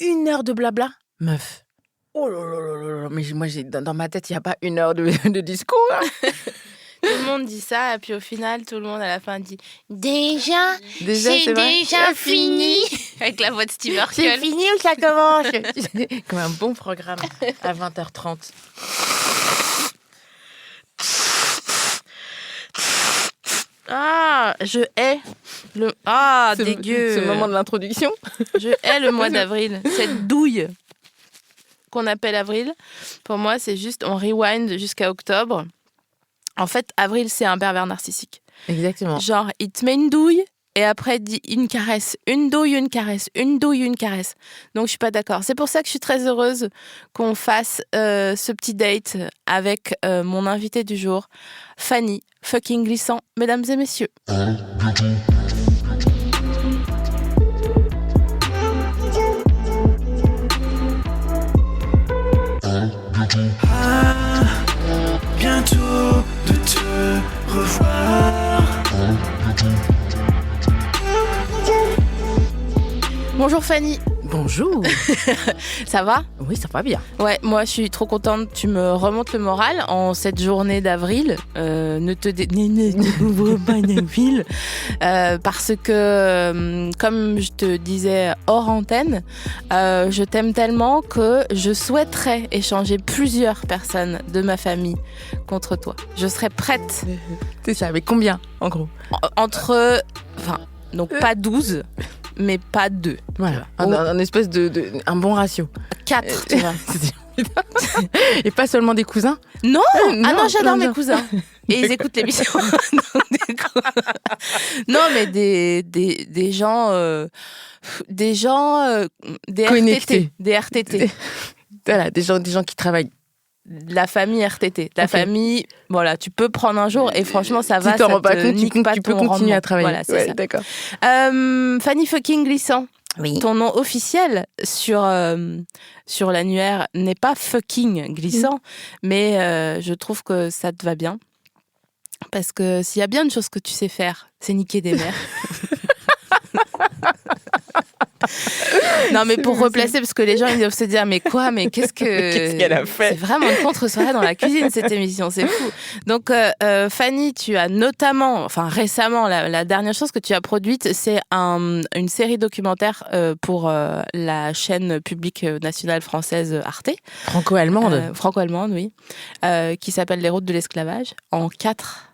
1 heure de blabla, meuf. Oh là là là là là, mais moi, dans ma tête, il n'y a pas 1 heure de discours. Hein. Tout le monde dit ça, et puis au final, tout le monde à la fin dit déjà c'est déjà fini. Avec la voix de Steve Urkel. C'est fini ou ça commence? Comme un bon programme à 20h30. Ah, je hais le... Ah, dégueu. Ce moment de l'introduction. Je hais le mois d'avril. Cette douille qu'on appelle avril, pour moi, c'est juste, on rewind jusqu'à octobre. En fait, avril, c'est un pervers narcissique. Exactement. Genre, il te met une douille et après, il dit une caresse, une douille, une caresse, une douille, une caresse. Donc, je suis pas d'accord. C'est pour ça que je suis très heureuse qu'on fasse ce petit date avec mon invité du jour, Fanny fucking Glissant, mesdames et messieurs. Bientôt de te revoir. Bonjour Fanny. Bonjour. Ça va? Oui, ça va bien. Ouais, moi je suis trop contente. Tu me remontes le moral en cette journée d'avril. Ne te découvre pas d'avril. Parce que, comme je te disais hors antenne, je t'aime tellement que je souhaiterais échanger plusieurs personnes de ma famille contre toi. Je serais prête. C'est ça, avec combien, en gros? Entre... Enfin, donc pas 12... mais pas 2. Voilà, un espèce de un bon ratio. 4, tu vois. Et pas seulement des cousins? Non, j'adore mes cousins. Et ils écoutent l'émission. Non, mais des gens... des connectés. Des RTT. Voilà, des gens qui travaillent. La famille RTT. La famille, voilà, tu peux prendre un jour et franchement, ça va, ça te nique pas tu ton peux continuer rendement. à travailler. Voilà, c'est ça. D'accord. Fanny fucking Glissant. Oui. Ton nom officiel sur l'annuaire n'est pas fucking Glissant, mais je trouve que ça te va bien. Parce que s'il y a bien une chose que tu sais faire, c'est niquer des mères. Non, mais pour replacer, parce que les gens ils doivent se dire mais quoi, mais qu'est-ce qu'elle a fait? C'est vraiment une contre-soirée dans la cuisine cette émission, c'est fou. Donc Fanny, tu as notamment, enfin récemment, la dernière chose que tu as produite, c'est une série documentaire pour la chaîne publique nationale française Arte. Franco-allemande. Franco-allemande, oui. Qui s'appelle Les routes de l'esclavage, en 4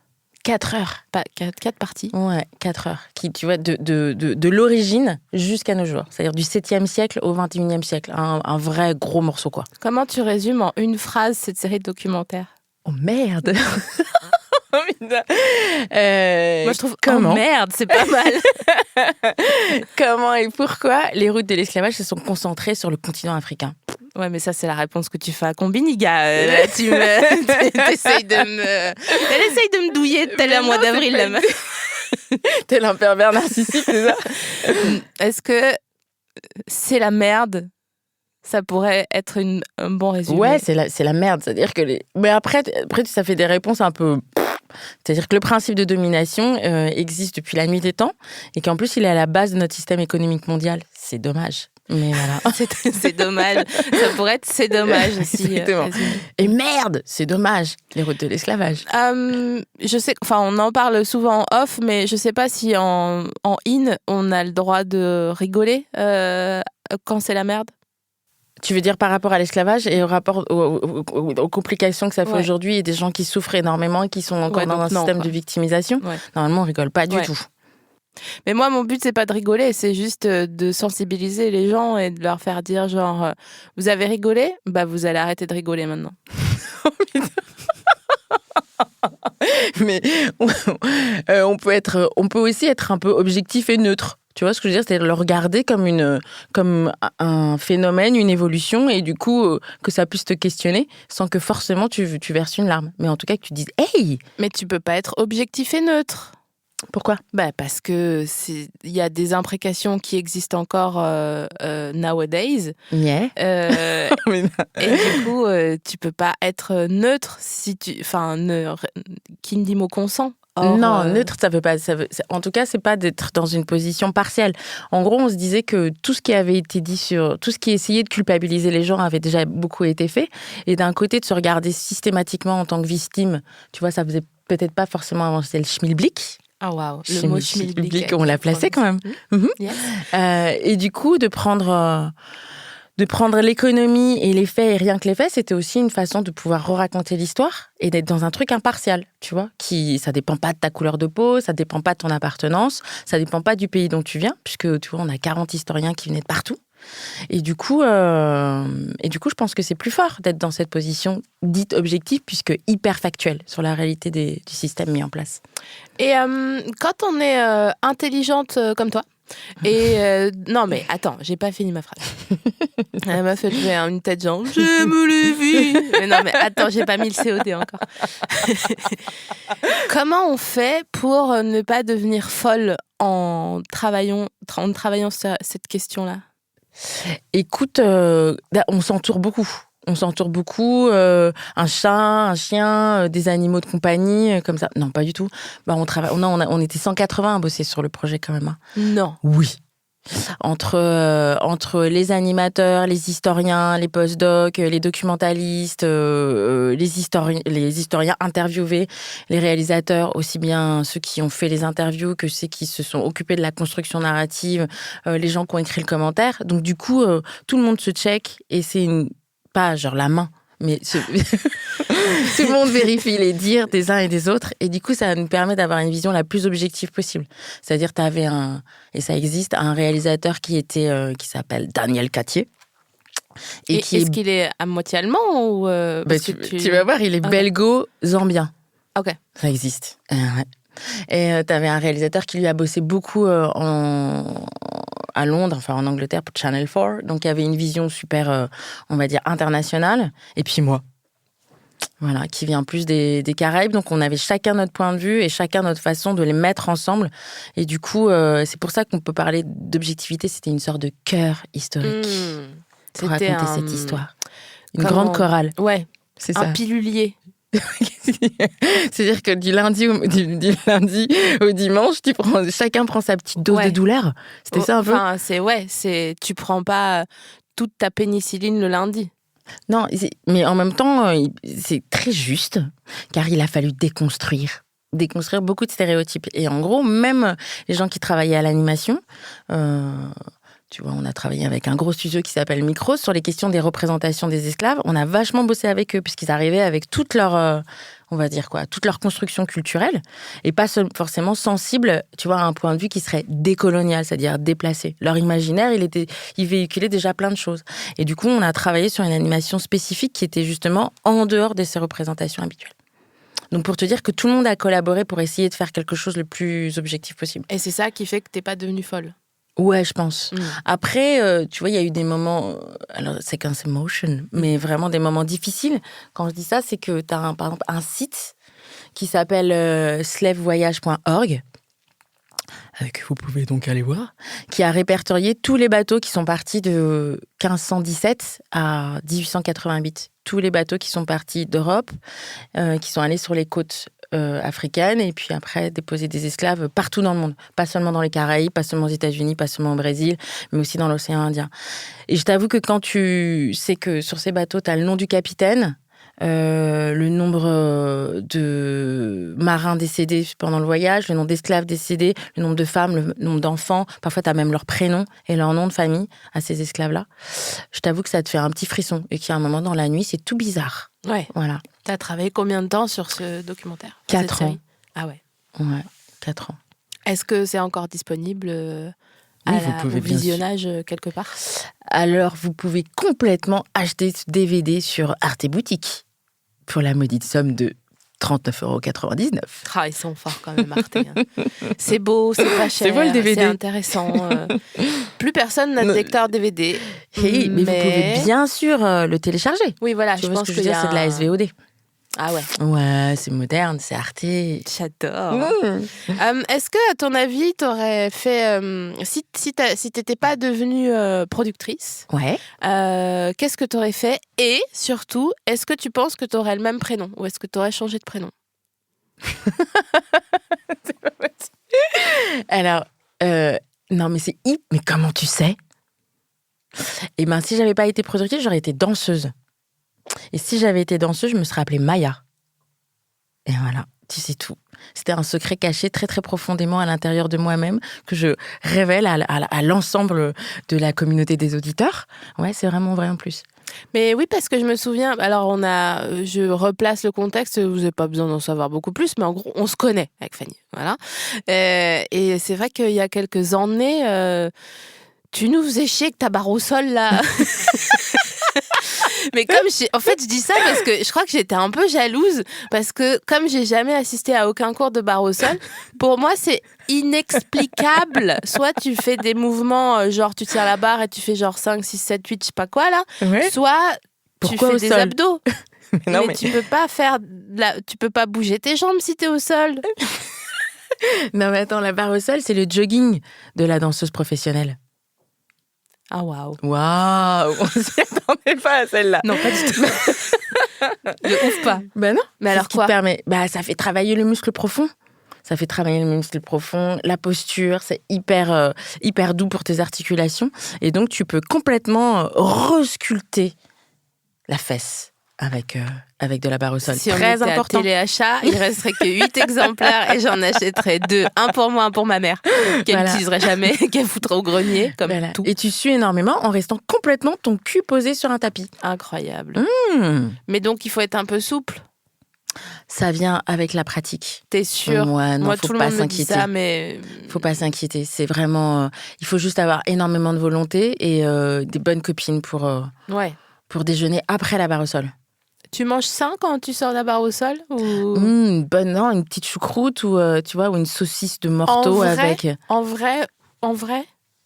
heures. Pas 4 parties. Ouais, 4 heures. Qui, tu vois, de l'origine jusqu'à nos jours. C'est-à-dire du 7e siècle au 21e siècle. Un vrai gros morceau, quoi. Comment tu résumes en une phrase cette série de documentaires? Oh merde. Moi, je trouve comment? Oh merde, c'est pas mal. Comment et pourquoi les routes de l'esclavage se sont concentrées sur le continent africain? Ouais, mais ça, c'est la réponse que tu fais à Combini-Ga. Là, t'essayes de me douiller tel un mois d'avril, la meuf. Tel un pervers narcissique, c'est ça? Est-ce que c'est la merde? Ça pourrait être un bon résumé. Ouais, c'est la merde. C'est-à-dire que mais après, ça fait des réponses un peu... C'est-à-dire que le principe de domination existe depuis la nuit des temps et qu'en plus, il est à la base de notre système économique mondial. C'est dommage. Mais voilà. C'est dommage. Ça pourrait être c'est dommage aussi. Exactement. Et merde, c'est dommage, les routes de l'esclavage. Je sais, enfin, on en parle souvent en off, mais je sais pas si en in, on a le droit de rigoler quand c'est la merde. Tu veux dire par rapport à l'esclavage et au rapport aux complications que ça fait aujourd'hui et des gens qui souffrent énormément et qui sont encore dans un système de victimisation? Normalement, on rigole pas du tout. Mais moi, mon but, c'est pas de rigoler, c'est juste de sensibiliser les gens et de leur faire dire genre, vous avez rigolé? Bah, vous allez arrêter de rigoler maintenant. Mais on peut aussi être un peu objectif et neutre. Tu vois ce que je veux dire? C'est-à-dire le regarder comme un phénomène, une évolution, et du coup, que ça puisse te questionner sans que forcément tu verses une larme. Mais en tout cas, que tu dises « Hey !» Mais tu peux pas être objectif et neutre. Pourquoi? Bah parce que il y a des imprécations qui existent encore nowadays. Yeah. Et du coup, tu peux pas être neutre si qui ne dit mot consent Non, neutre, ça veut pas. En tout cas, c'est pas d'être dans une position partielle. En gros, on se disait que tout ce qui avait été dit sur tout ce qui essayait de culpabiliser les gens avait déjà beaucoup été fait. Et d'un côté, de se regarder systématiquement en tant que victime, tu vois, ça faisait peut-être pas forcément avancer le schmilblick. Ah waouh, le mot schmilblick, on l'a placé quand même. Yes. Et du coup, de prendre l'économie et les faits et rien que les faits, c'était aussi une façon de pouvoir raconter l'histoire et d'être dans un truc impartial, tu vois, ça dépend pas de ta couleur de peau, ça dépend pas de ton appartenance, ça dépend pas du pays dont tu viens, puisque tu vois, on a 40 historiens qui venaient de partout. Et du coup, je pense que c'est plus fort d'être dans cette position dite objective, puisque hyper factuelle sur la réalité du système mis en place. Et quand on est intelligente comme toi, et non mais attends, j'ai pas fini ma phrase. Elle m'a fait lever une tête genre j'aime les filles. Mais non mais attends, j'ai pas mis le COD encore. Comment on fait pour ne pas devenir folle en travaillant sur cette question-là? Écoute, on s'entoure beaucoup. Un chat, un chien, des animaux de compagnie, comme ça. Non, pas du tout. On était 180 à bosser sur le projet quand même. Non. Oui. Entre les animateurs, les historiens, les post-docs, les documentalistes, les historiens interviewés, les réalisateurs, aussi bien ceux qui ont fait les interviews que ceux qui se sont occupés de la construction narrative, les gens qui ont écrit le commentaire. Donc du coup, tout le monde se check et c'est pas genre la main, mais tout le monde vérifie les dires des uns et des autres. Et du coup, ça nous permet d'avoir une vision la plus objective possible. C'est-à-dire, tu avais et ça existe, un réalisateur qui s'appelle Daniel Cattier. Est-ce qu'il est à moitié allemand ou tu vas voir, il est belgo-zambien. Ok. Ça existe. Ouais. Et tu avais un réalisateur qui lui a bossé beaucoup à Londres, enfin en Angleterre, pour Channel 4. Donc, il y avait une vision super, on va dire, internationale. Et puis moi, voilà, qui vient plus des Caraïbes. Donc, on avait chacun notre point de vue et chacun notre façon de les mettre ensemble. Et du coup, c'est pour ça qu'on peut parler d'objectivité. C'était une sorte de cœur historique pour raconter cette histoire. Une grande chorale. Ouais, c'est ça. Un pilulier. C'est-à-dire que du lundi au dimanche, chacun prend sa petite dose de douleur. C'était ça un peu. Enfin, tu prends pas toute ta pénicilline le lundi. Non, mais en même temps, c'est très juste, car il a fallu déconstruire beaucoup de stéréotypes. Et en gros, même les gens qui travaillaient à l'animation, tu vois, on a travaillé avec un gros studio qui s'appelle Micros sur les questions des représentations des esclaves. On a vachement bossé avec eux, puisqu'ils arrivaient avec toute leur, toute leur construction culturelle, et pas forcément sensible, tu vois, à un point de vue qui serait décolonial, c'est-à-dire déplacé. Leur imaginaire, il véhiculait déjà plein de choses. Et du coup, on a travaillé sur une animation spécifique qui était justement en dehors de ces représentations habituelles. Donc, pour te dire que tout le monde a collaboré pour essayer de faire quelque chose le plus objectif possible. Et c'est ça qui fait que t'es pas devenue folle. Ouais, je pense. Après, tu vois, il y a eu des moments, alors sequence emotion, mais vraiment des moments difficiles. Quand je dis ça, c'est que tu as par exemple un site qui s'appelle slavevoyage.org, que vous pouvez donc aller voir, qui a répertorié tous les bateaux qui sont partis de 1517 à 1888. Tous les bateaux qui sont partis d'Europe, qui sont allés sur les côtes africaines, et puis après déposer des esclaves partout dans le monde. Pas seulement dans les Caraïbes, pas seulement aux États-Unis, pas seulement au Brésil, mais aussi dans l'océan Indien. Et je t'avoue que quand tu sais que sur ces bateaux, tu as le nom du capitaine, le nombre de marins décédés pendant le voyage, le nombre d'esclaves décédés, le nombre de femmes, le nombre d'enfants, parfois tu as même leur prénom et leur nom de famille à ces esclaves-là. Je t'avoue que ça te fait un petit frisson et qu'il y a un moment dans la nuit, c'est tout bizarre. Ouais. Voilà. T'as travaillé combien de temps sur ce documentaire? 4 ans. Ah ouais. Ouais, 4 ans. Est-ce que c'est encore disponible au visionnage quelque part? Alors, vous pouvez complètement acheter ce DVD sur Arte Boutique pour la maudite somme de 39,99 €. Ah, ils sont forts quand même, Arte. C'est beau, c'est pas cher, c'est beau le DVD. C'est intéressant. Plus personne n'a de lecteur DVD. Mais vous pouvez bien sûr le télécharger. Oui, voilà, je pense que je veux dire, c'est de la SVOD. Ah ouais. Ouais, c'est moderne, c'est Arte. J'adore. Est-ce que, à ton avis, t'aurais fait... si t'étais pas devenue productrice, ouais. Qu'est-ce que t'aurais fait? Et surtout, est-ce que tu penses que t'aurais le même prénom? Ou est-ce que t'aurais changé de prénom? Alors, non, mais mais comment tu sais? Eh ben, si j'avais pas été productrice, j'aurais été danseuse. Et si j'avais été danseuse, je me serais appelée Maya. Et voilà, tu sais tout. C'était un secret caché très, très profondément à l'intérieur de moi-même que je révèle à l'ensemble de la communauté des auditeurs. Ouais, c'est vraiment vrai en plus. Mais oui, parce que je me souviens, alors je replace le contexte, vous n'avez pas besoin d'en savoir beaucoup plus, mais en gros, on se connaît avec Fanny, voilà. Et c'est vrai qu'il y a quelques années, tu nous faisais chier avec ta barre au sol, là. Mais en fait, je dis ça parce que je crois que j'étais un peu jalouse parce que comme j'ai jamais assisté à aucun cours de barre au sol, pour moi, c'est inexplicable. Soit tu fais des mouvements, genre tu tires la barre et tu fais genre 5, 6, 7, 8, je sais pas quoi, là. Ouais. Soit Pourquoi tu au fais des sol? abdos. Non, mais tu peux pas tu peux pas bouger tes jambes si t'es au sol. Non, mais attends, la barre au sol, c'est le jogging de la danseuse professionnelle. Ah waouh. Waouh, on s'y attendait pas à celle-là. Non, pas du tout. De ouf pas. Ben non. Mais alors qui quoi? te permet, ça fait travailler le muscle profond. Ça fait travailler le muscle profond, la posture, c'est hyper doux pour tes articulations. Et donc, tu peux complètement resculpter la fesse avec de la barre au sol. Si Très on était important. à téléachat, il resterait que 8 exemplaires et j'en achèterais 2. Un pour moi, un pour ma mère, qu'elle n'utiliserait jamais, qu'elle foutrait au grenier, comme tout. Et tu sues énormément en restant complètement ton cul posé sur un tapis. Incroyable. Mais donc, il faut être un peu souple. Ça vient avec la pratique. T'es sûre? Ouais, non, moi, faut tout le pas monde me dit s'inquiéter. ça, mais... Faut pas s'inquiéter. C'est vraiment... il faut juste avoir énormément de volonté et des bonnes copines pour déjeuner après la barre au sol. Tu manges sain quand tu sors de la barre au sol ou... Une petite choucroute ou, tu vois, ou une saucisse de morteau avec... En vrai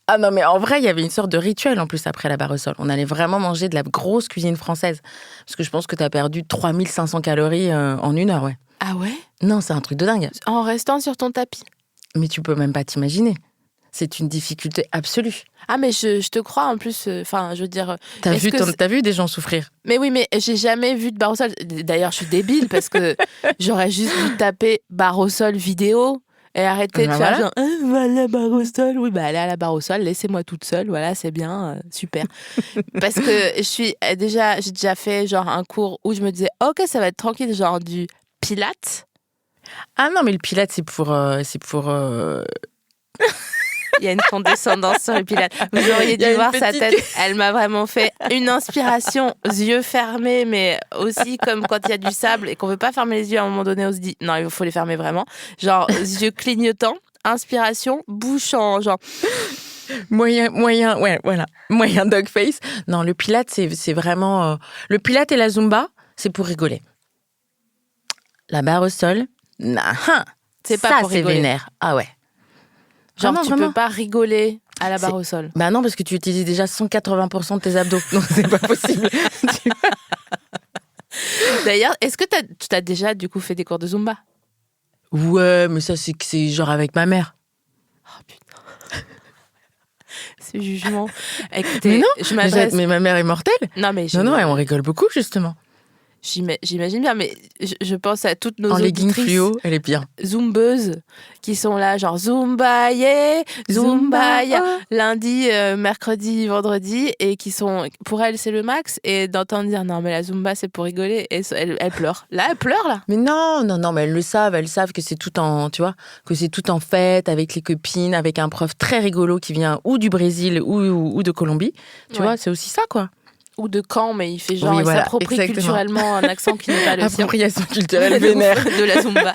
Ah non, mais en vrai, il y avait une sorte de rituel en plus après la barre au sol. On allait vraiment manger de la grosse cuisine française. Parce que je pense que t'as perdu 3500 calories en 1 heure, ouais. Ah ouais? Non, c'est un truc de dingue. En restant sur ton tapis? Mais tu peux même pas t'imaginer. C'est une difficulté absolue. Ah, mais je te crois en plus. Enfin, je veux dire. T'as vu des gens souffrir? Mais oui, mais j'ai jamais vu de barre au sol. D'ailleurs, je suis débile parce que j'aurais juste dû taper barre au sol vidéo et arrêter de faire genre la barre au sol. Oui, allez à la barre au sol, laissez-moi toute seule. Voilà, c'est bien, super. Parce que j'ai déjà fait genre un cours où je me disais, ok, ça va être tranquille, genre du pilates. Ah non, mais le pilates, c'est pour Il y a une condescendance sur le pilates. Vous auriez dû voir sa tête. Elle m'a vraiment fait une inspiration, yeux fermés, mais aussi comme quand il y a du sable et qu'on veut pas fermer les yeux à un moment donné, on se dit non, il faut les fermer vraiment. Genre yeux clignotants, inspiration, bouche en genre moyen, ouais, voilà, moyen dog face. Non, le pilates, c'est vraiment le pilates et la zumba, c'est pour rigoler. La barre au sol, c'est pas pour c'est rigoler. Vénère. Ah ouais. Genre, vraiment, tu vraiment. peux pas rigoler à la barre au sol. Bah non, parce que tu utilises déjà 180% de tes abdos, donc c'est pas possible. D'ailleurs, est-ce que tu as déjà du coup fait des cours de Zumba? Ouais, mais ça, c'est genre avec ma mère. Oh putain. Ce jugement. Écoutez, mais non, je m'adresse... mais ma mère est mortelle. Non, mais non, on rigole beaucoup, justement. J'imagine bien, mais je pense à toutes nos en legging auditrices fluo, elle est bien. Zumbeuses qui sont là, genre Zumba, yeah, Zumba, yeah, lundi, mercredi, vendredi, et qui sont, pour elles, c'est le max, et d'entendre dire non, mais la Zumba, c'est pour rigoler, et elle pleure. Là, elle pleure, là. Mais non, mais elles savent que c'est tout en, tu vois, que c'est tout en fête, avec les copines, avec un prof très rigolo qui vient ou du Brésil ou de Colombie. Tu vois, c'est aussi ça, quoi. Ou de Caen, mais il fait genre, il s'approprie culturellement un accent qui n'est pas le sien. Appropriation culturelle vénère. De la Zumba.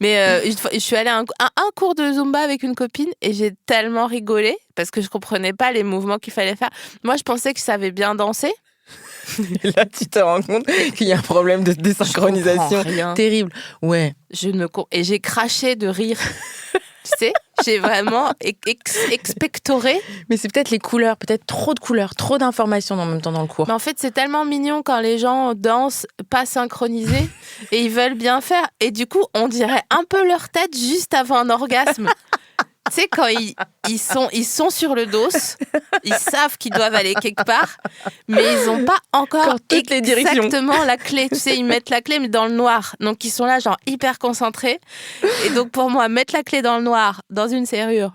Mais je suis allée à un cours de Zumba avec une copine et j'ai tellement rigolé parce que je comprenais pas les mouvements qu'il fallait faire. Moi, je pensais que je savais bien danser. Et là, tu te rends compte qu'il y a un problème de désynchronisation terrible. Ouais. Et j'ai craché de rire. Tu sais, j'ai vraiment expectoré. Mais c'est peut-être les couleurs, peut-être trop de couleurs, trop d'informations en même temps dans le cours. Mais en fait, c'est tellement mignon quand les gens dansent pas synchronisés et ils veulent bien faire. Et du coup, on dirait un peu leur tête juste avant un orgasme. sais, quand ils sont sur le dos, ils savent qu'ils doivent aller quelque part, mais ils n'ont pas encore toutes les directions. exactement la clé. Tu sais, ils mettent la clé, mais dans le noir. Donc, ils sont là, genre, hyper concentrés. Et donc, pour moi, mettre la clé dans le noir, dans une serrure,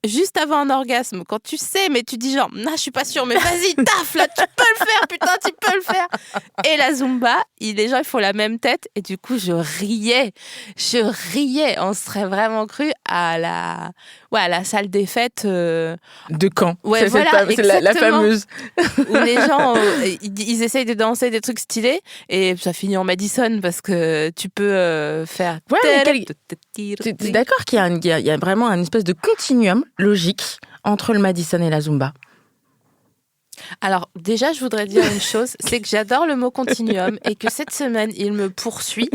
juste avant un orgasme, quand tu sais, mais tu dis genre, non, je suis pas sûre, mais vas-y, taf, là, tu peux le faire, putain, tu peux le faire. Et la Zumba, les gens, ils font la même tête, et du coup, je riais. On serait vraiment cru à la salle des fêtes. De Caen. Ouais, c'est voilà, c'est la fameuse. Où les gens, ils essayent de danser des trucs stylés, et ça finit en Madison, parce que tu peux faire... Ouais, mais t'es d'accord qu'il y a vraiment un espèce de continuum logique entre le Madison et la Zumba? Alors, déjà, je voudrais dire une chose, c'est que j'adore le mot continuum et que cette semaine, il me poursuit.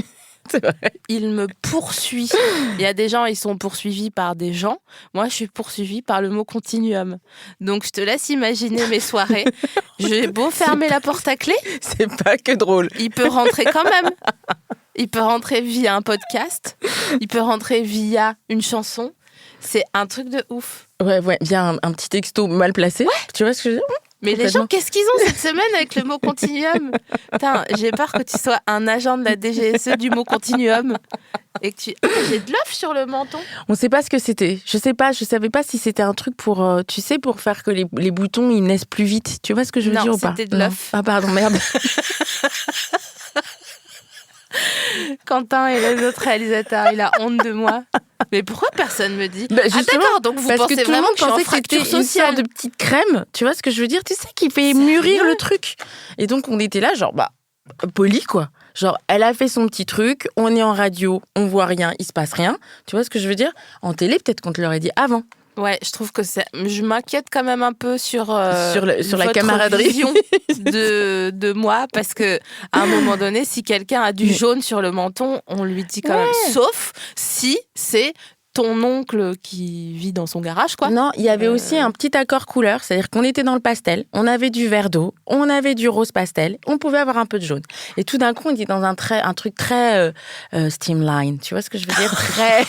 C'est vrai. Il me poursuit. Il y a des gens, ils sont poursuivis par des gens. Moi, je suis poursuivie par le mot continuum. Donc, je te laisse imaginer mes soirées. J'ai beau fermer la porte à clé. C'est pas que drôle. Il peut rentrer quand même. Il peut rentrer via un podcast. Il peut rentrer via une chanson. C'est un truc de ouf. Ouais, via un petit texto mal placé. Ouais. Tu vois ce que je veux dire? Mais les gens, qu'est-ce qu'ils ont cette semaine avec le mot continuum? Putain, j'ai peur que tu sois un agent de la DGSE du mot continuum et que tu... j'ai de l'œuf sur le menton. On sait pas ce que c'était. Je savais pas si c'était un truc pour, tu sais, pour faire que les boutons, ils naissent plus vite. Tu vois ce que je veux dire ou pas? Non, c'était de l'œuf. Ah pardon, merde. Quentin est les autres réalisateurs, il a honte de moi. Mais pourquoi personne me dit? Bah, ah d'accord, donc vous pensez vraiment que je suis en fracture une sorte sociale de petite crème, tu vois ce que je veux dire? Tu sais, qui fait mûrir le truc. Et donc, on était là, genre, poli, quoi. Genre, elle a fait son petit truc, on est en radio, on voit rien, il se passe rien. Tu vois ce que je veux dire? En télé, peut-être qu'on te l'aurait dit avant. Ouais, je trouve que je m'inquiète quand même un peu sur la camaraderie vision de moi, parce que à un moment donné, si quelqu'un a du jaune sur le menton, on lui dit quand même, sauf si c'est ton oncle qui vit dans son garage, quoi. Non, il y avait aussi un petit accord couleur, c'est-à-dire qu'on était dans le pastel, on avait du vert d'eau, on avait du rose pastel, on pouvait avoir un peu de jaune. Et tout d'un coup, on était dans un truc très streamline, tu vois ce que je veux dire? Très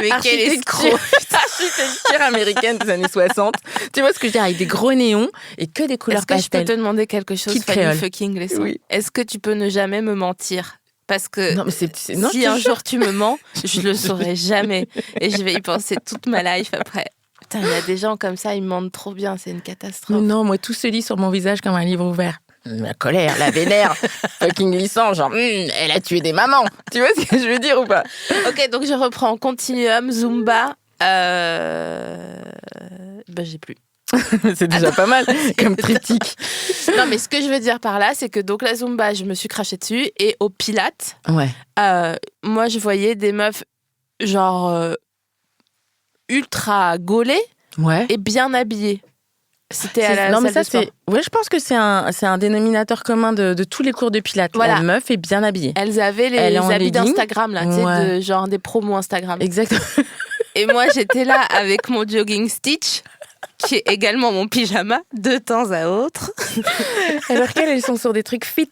mais quel escroc! Architecture américaine des années 60. Tu vois ce que je veux dire? Avec des gros néons et que des couleurs pastel. Est-ce que je peux te demander quelque chose, Fanny fucking Lesson? Oui. Est-ce que tu peux ne jamais me mentir? Parce que non, mais non, si un jour tu me mens, je le saurai jamais. Et je vais y penser toute ma life après. Putain, il y a des gens comme ça, ils mentent trop bien, c'est une catastrophe. Non, moi, tout se lit sur mon visage comme un livre ouvert. La colère, la vénère, fucking glissant, genre, elle a tué des mamans. Tu vois ce que je veux dire ou pas? Ok, donc je reprends. Continuum, Zumba. J'ai plus. C'est déjà pas mal comme triptyque. Non, mais ce que je veux dire par là, c'est que donc la Zumba, je me suis crachée dessus, et au Pilates, moi je voyais des meufs genre ultra gaulées et bien habillées. C'était à la salle de sport. Ouais, je pense que c'est un dénominateur commun de tous les cours de Pilates. Voilà. La meuf est bien habillée. Elles avaient les habits d'Instagram, là, tu sais, genre des promos Instagram. Exactement. Et moi, j'étais là avec mon jogging Stitch, qui est également mon pyjama, de temps à autre. Alors qu'elles sont sur des trucs fit.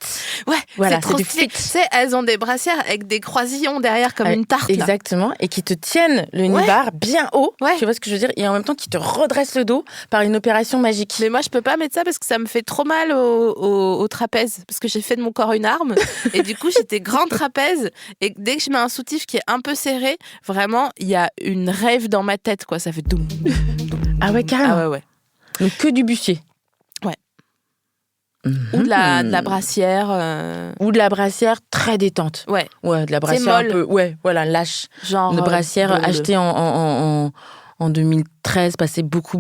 Ouais, voilà, c'est trop stylé. Tu sais, elles ont des brassières avec des croisillons derrière comme une tarte. Exactement, et qui te tiennent le nibar bien haut. Ouais. Tu vois ce que je veux dire? Et en même temps, qui te redressent le dos par une opération magique. Mais moi, je peux pas mettre ça parce que ça me fait trop mal au trapèze. Parce que j'ai fait de mon corps une arme. Et du coup, j'étais grand trapèze. Et dès que je mets un soutif qui est un peu serré, vraiment, il y a une rave dans ma tête, quoi. Ça fait doum, doum, doum. Ah ouais, carrément. Ah ouais. Donc que du bustier. Ouais. Ou de la brassière. Ou de la brassière très détente. Ouais. Ouais, de la brassière un peu. Ouais, voilà, lâche. Genre. Une brassière achetée en 2013, passée beaucoup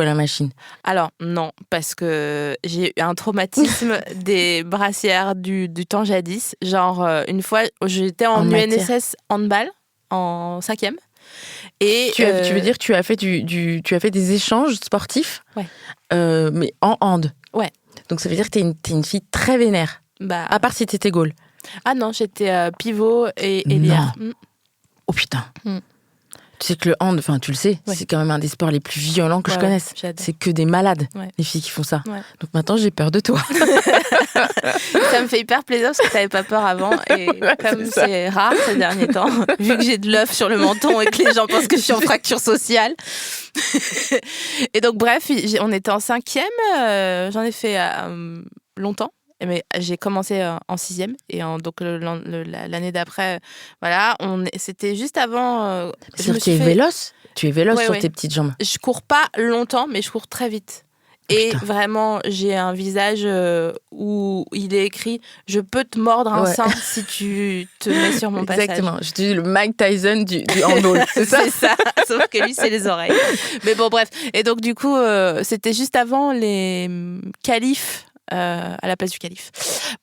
à la machine. Alors, non, parce que j'ai eu un traumatisme des brassières du temps jadis. Genre, une fois, j'étais en UNSS handball, en 5e. Et tu veux dire, tu as fait tu as fait des échanges sportifs, mais en hand. Ouais. Donc ça veut dire que t'es une fille très vénère. À part si t'étais Gaulle. Ah non, j'étais pivot et ailière. Oh putain. Tu sais que le hand, enfin tu le sais, Ouais. c'est quand même un des sports les plus violents que je Ouais, connaisse. j'adore. C'est que des malades, Ouais. les filles qui font ça. Ouais. Donc maintenant j'ai peur de toi. Ça me fait hyper plaisir parce que t'avais pas peur avant et comme c'est ça. c'est rare ces derniers temps, vu que j'ai de l'œuf sur le menton et que les gens pensent que je suis en fracture sociale. Et donc bref, on était en 5e, j'en ai fait longtemps. Mais j'ai commencé en 6e et donc l'année d'après, voilà, c'était juste avant. C'est-à-dire que tu es véloce. Tu es véloce Ouais, sur ouais. tes petites jambes. Je cours pas longtemps, mais je cours très vite. Et Putain. vraiment, j'ai un visage où il est écrit « Je peux te mordre un Ouais. sein si tu te mets sur mon passage ». Exactement. Je te dis le Mike Tyson du handball, c'est ça? C'est ça, sauf que lui, c'est les oreilles. Mais bon, bref. Et donc, du coup, c'était juste avant les qualifs, à la place du calife,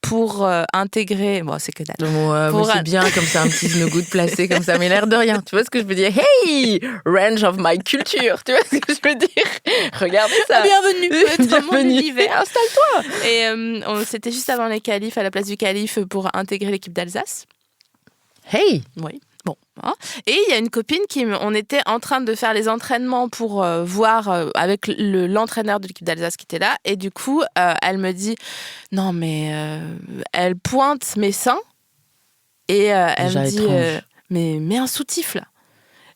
pour intégrer... Bon, c'est que dalle. Mais c'est bien comme ça, un petit snogood placé comme ça, mais l'air de rien. Tu vois ce que je veux dire? Hey, range of my culture. Tu vois ce que je veux dire? Regardez ça. Bienvenue dans mon Bienvenue. univers. Installe-toi. Et c'était juste avant les qualifs, à la place du calife, pour intégrer l'équipe d'Alsace. Hey. Oui. Bon. Hein. Et il y a une copine on était en train de faire les entraînements pour voir avec l'entraîneur de l'équipe d'Alsace qui était là. Et du coup, elle me dit, non mais elle pointe mes seins et elle Déjà me dit, étrange. mais mets un soutif là.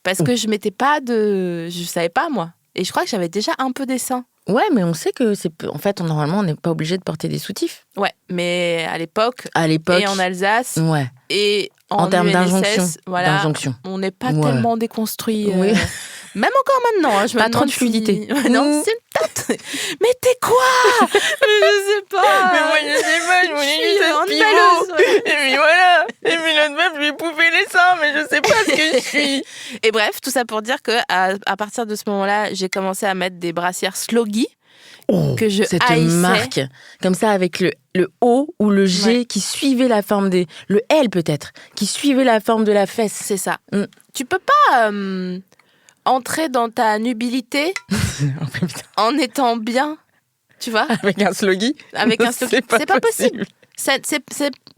Parce que je mettais pas je savais pas moi. Et je crois que j'avais déjà un peu des seins. Ouais, mais on sait que en fait, normalement, on n'est pas obligé de porter des soutifs. Ouais, mais à l'époque, À l'époque. et en Alsace, Ouais. et En termes UNSS, d'injonction. voilà, D'injonction. on n'est pas Ouais. tellement déconstruit. Oui. Même encore maintenant, hein, je me Pas trop demande de fluidité. Si... non, c'est peut-être. Mais t'es quoi? Mais je sais pas. Mais moi, je sais pas, je voulais suis juste être handballeuse, pivot. Et puis voilà. Et puis l'autre meuf lui pouvait les seins, mais je sais pas ce que je suis. Et bref, tout ça pour dire que à partir de ce moment-là, j'ai commencé à mettre des brassières Sloggy. Que je Cette haïssais. marque, comme ça, avec le O ou le G Ouais. qui suivait la forme des... Le L peut-être, qui suivait la forme de la fesse. C'est ça. Mm. Tu peux pas entrer dans ta nubilité en étant bien, tu vois, Avec un sloggy. avec un Sloggy. C'est pas possible. C'est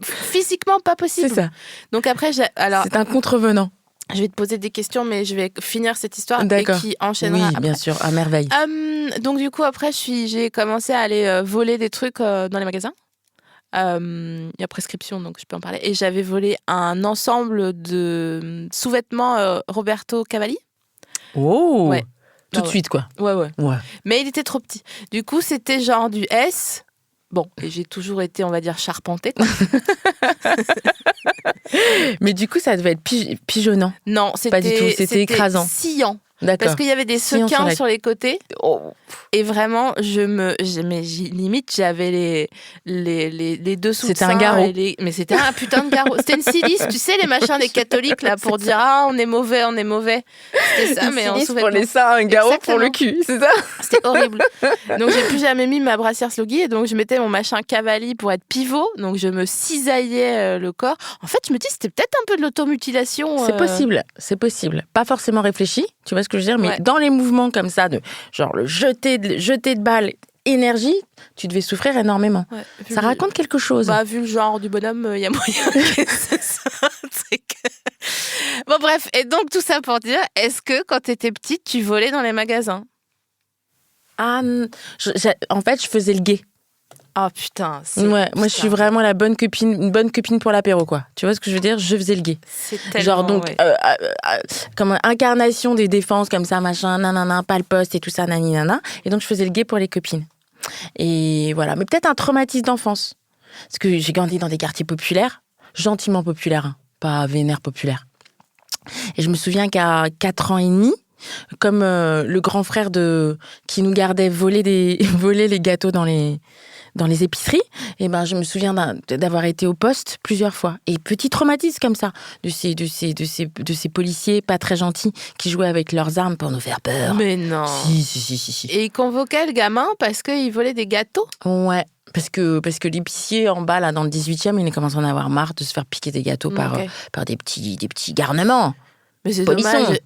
physiquement pas possible. C'est ça. Donc après, alors, C'est un contrevenant. je vais te poser des questions, mais je vais finir cette histoire et D'accord. qui Oui, enchaînera après. bien sûr, à merveille. Donc du coup, après, j'ai commencé à aller voler des trucs dans les magasins. Il y a prescription, donc je peux en parler. Et j'avais volé un ensemble de sous-vêtements Roberto Cavalli. Oh Ouais. Tout Ah de ouais. suite, quoi. Ouais. Ouais. Mais il était trop petit. Du coup, c'était genre du S. Bon, et j'ai toujours été, on va dire, charpentée, quoi. Mais du coup, ça devait être pigeonnant. Non, c'était Pas du tout, c'était écrasant. sciant. D'accord. Parce qu'il y avait des Sciant sequins sur la- sur les côtés. Oh. Et vraiment, limite, j'avais les dessous C'était de un seins garrot. et mais c'était un putain de garrot. C'était une silice, tu sais, les machins des catholiques, là, pour dire, ah, on est mauvais. C'était ça, mais en Silice sous-vêtements. pour les seins, un garrot pour le Exactement. cul, c'est ça? C'était horrible. Donc, j'ai plus jamais mis ma brassière Sloggy et donc, je mettais mon machin Cavalli pour être pivot. Donc, je me cisaillais le corps. En fait, je me dis, c'était peut-être un peu de l'automutilation. C'est possible. Pas forcément réfléchi, tu vois ce que je veux dire, mais Ouais. dans les mouvements comme ça, de genre le jeter de balle, énergie, tu devais souffrir énormément. Ouais, vu Ça le- raconte quelque chose. Bah, vu le genre du bonhomme, il y a moyen que ce soit un truc. Bon, bref. Et donc, tout ça pour dire, est-ce que quand t'étais petite, tu volais dans les magasins? En fait, je faisais le gay. Oh putain. Ouais, moi je suis vraiment la bonne copine, une bonne copine pour l'apéro, quoi. Tu vois ce que je veux dire? Je faisais le gay. C'est tellement, Genre donc, ouais. comme incarnation des défenses comme ça, machin, nanana, pas le poste et tout ça, nani nana. Et donc je faisais le gay pour les copines. Et voilà, mais peut-être un traumatisme d'enfance. Parce que j'ai grandi dans des quartiers populaires, gentiment populaires, hein, pas vénère populaire. Et je me souviens qu'à 4 ans et demi, comme le grand frère qui nous gardait voler les gâteaux dans les épiceries, et ben je me souviens d'avoir été au poste plusieurs fois. Et petit traumatisme comme ça, de ces policiers pas très gentils qui jouaient avec leurs armes pour nous faire peur. Mais non. Si. Et il convoquait le gamin parce qu'il volait des gâteaux. Ouais. Parce que l'épicier en bas, là, dans le 18e, il commence à en avoir marre de se faire piquer des gâteaux par des petits garnements. Mais c'est Polisson. dommage.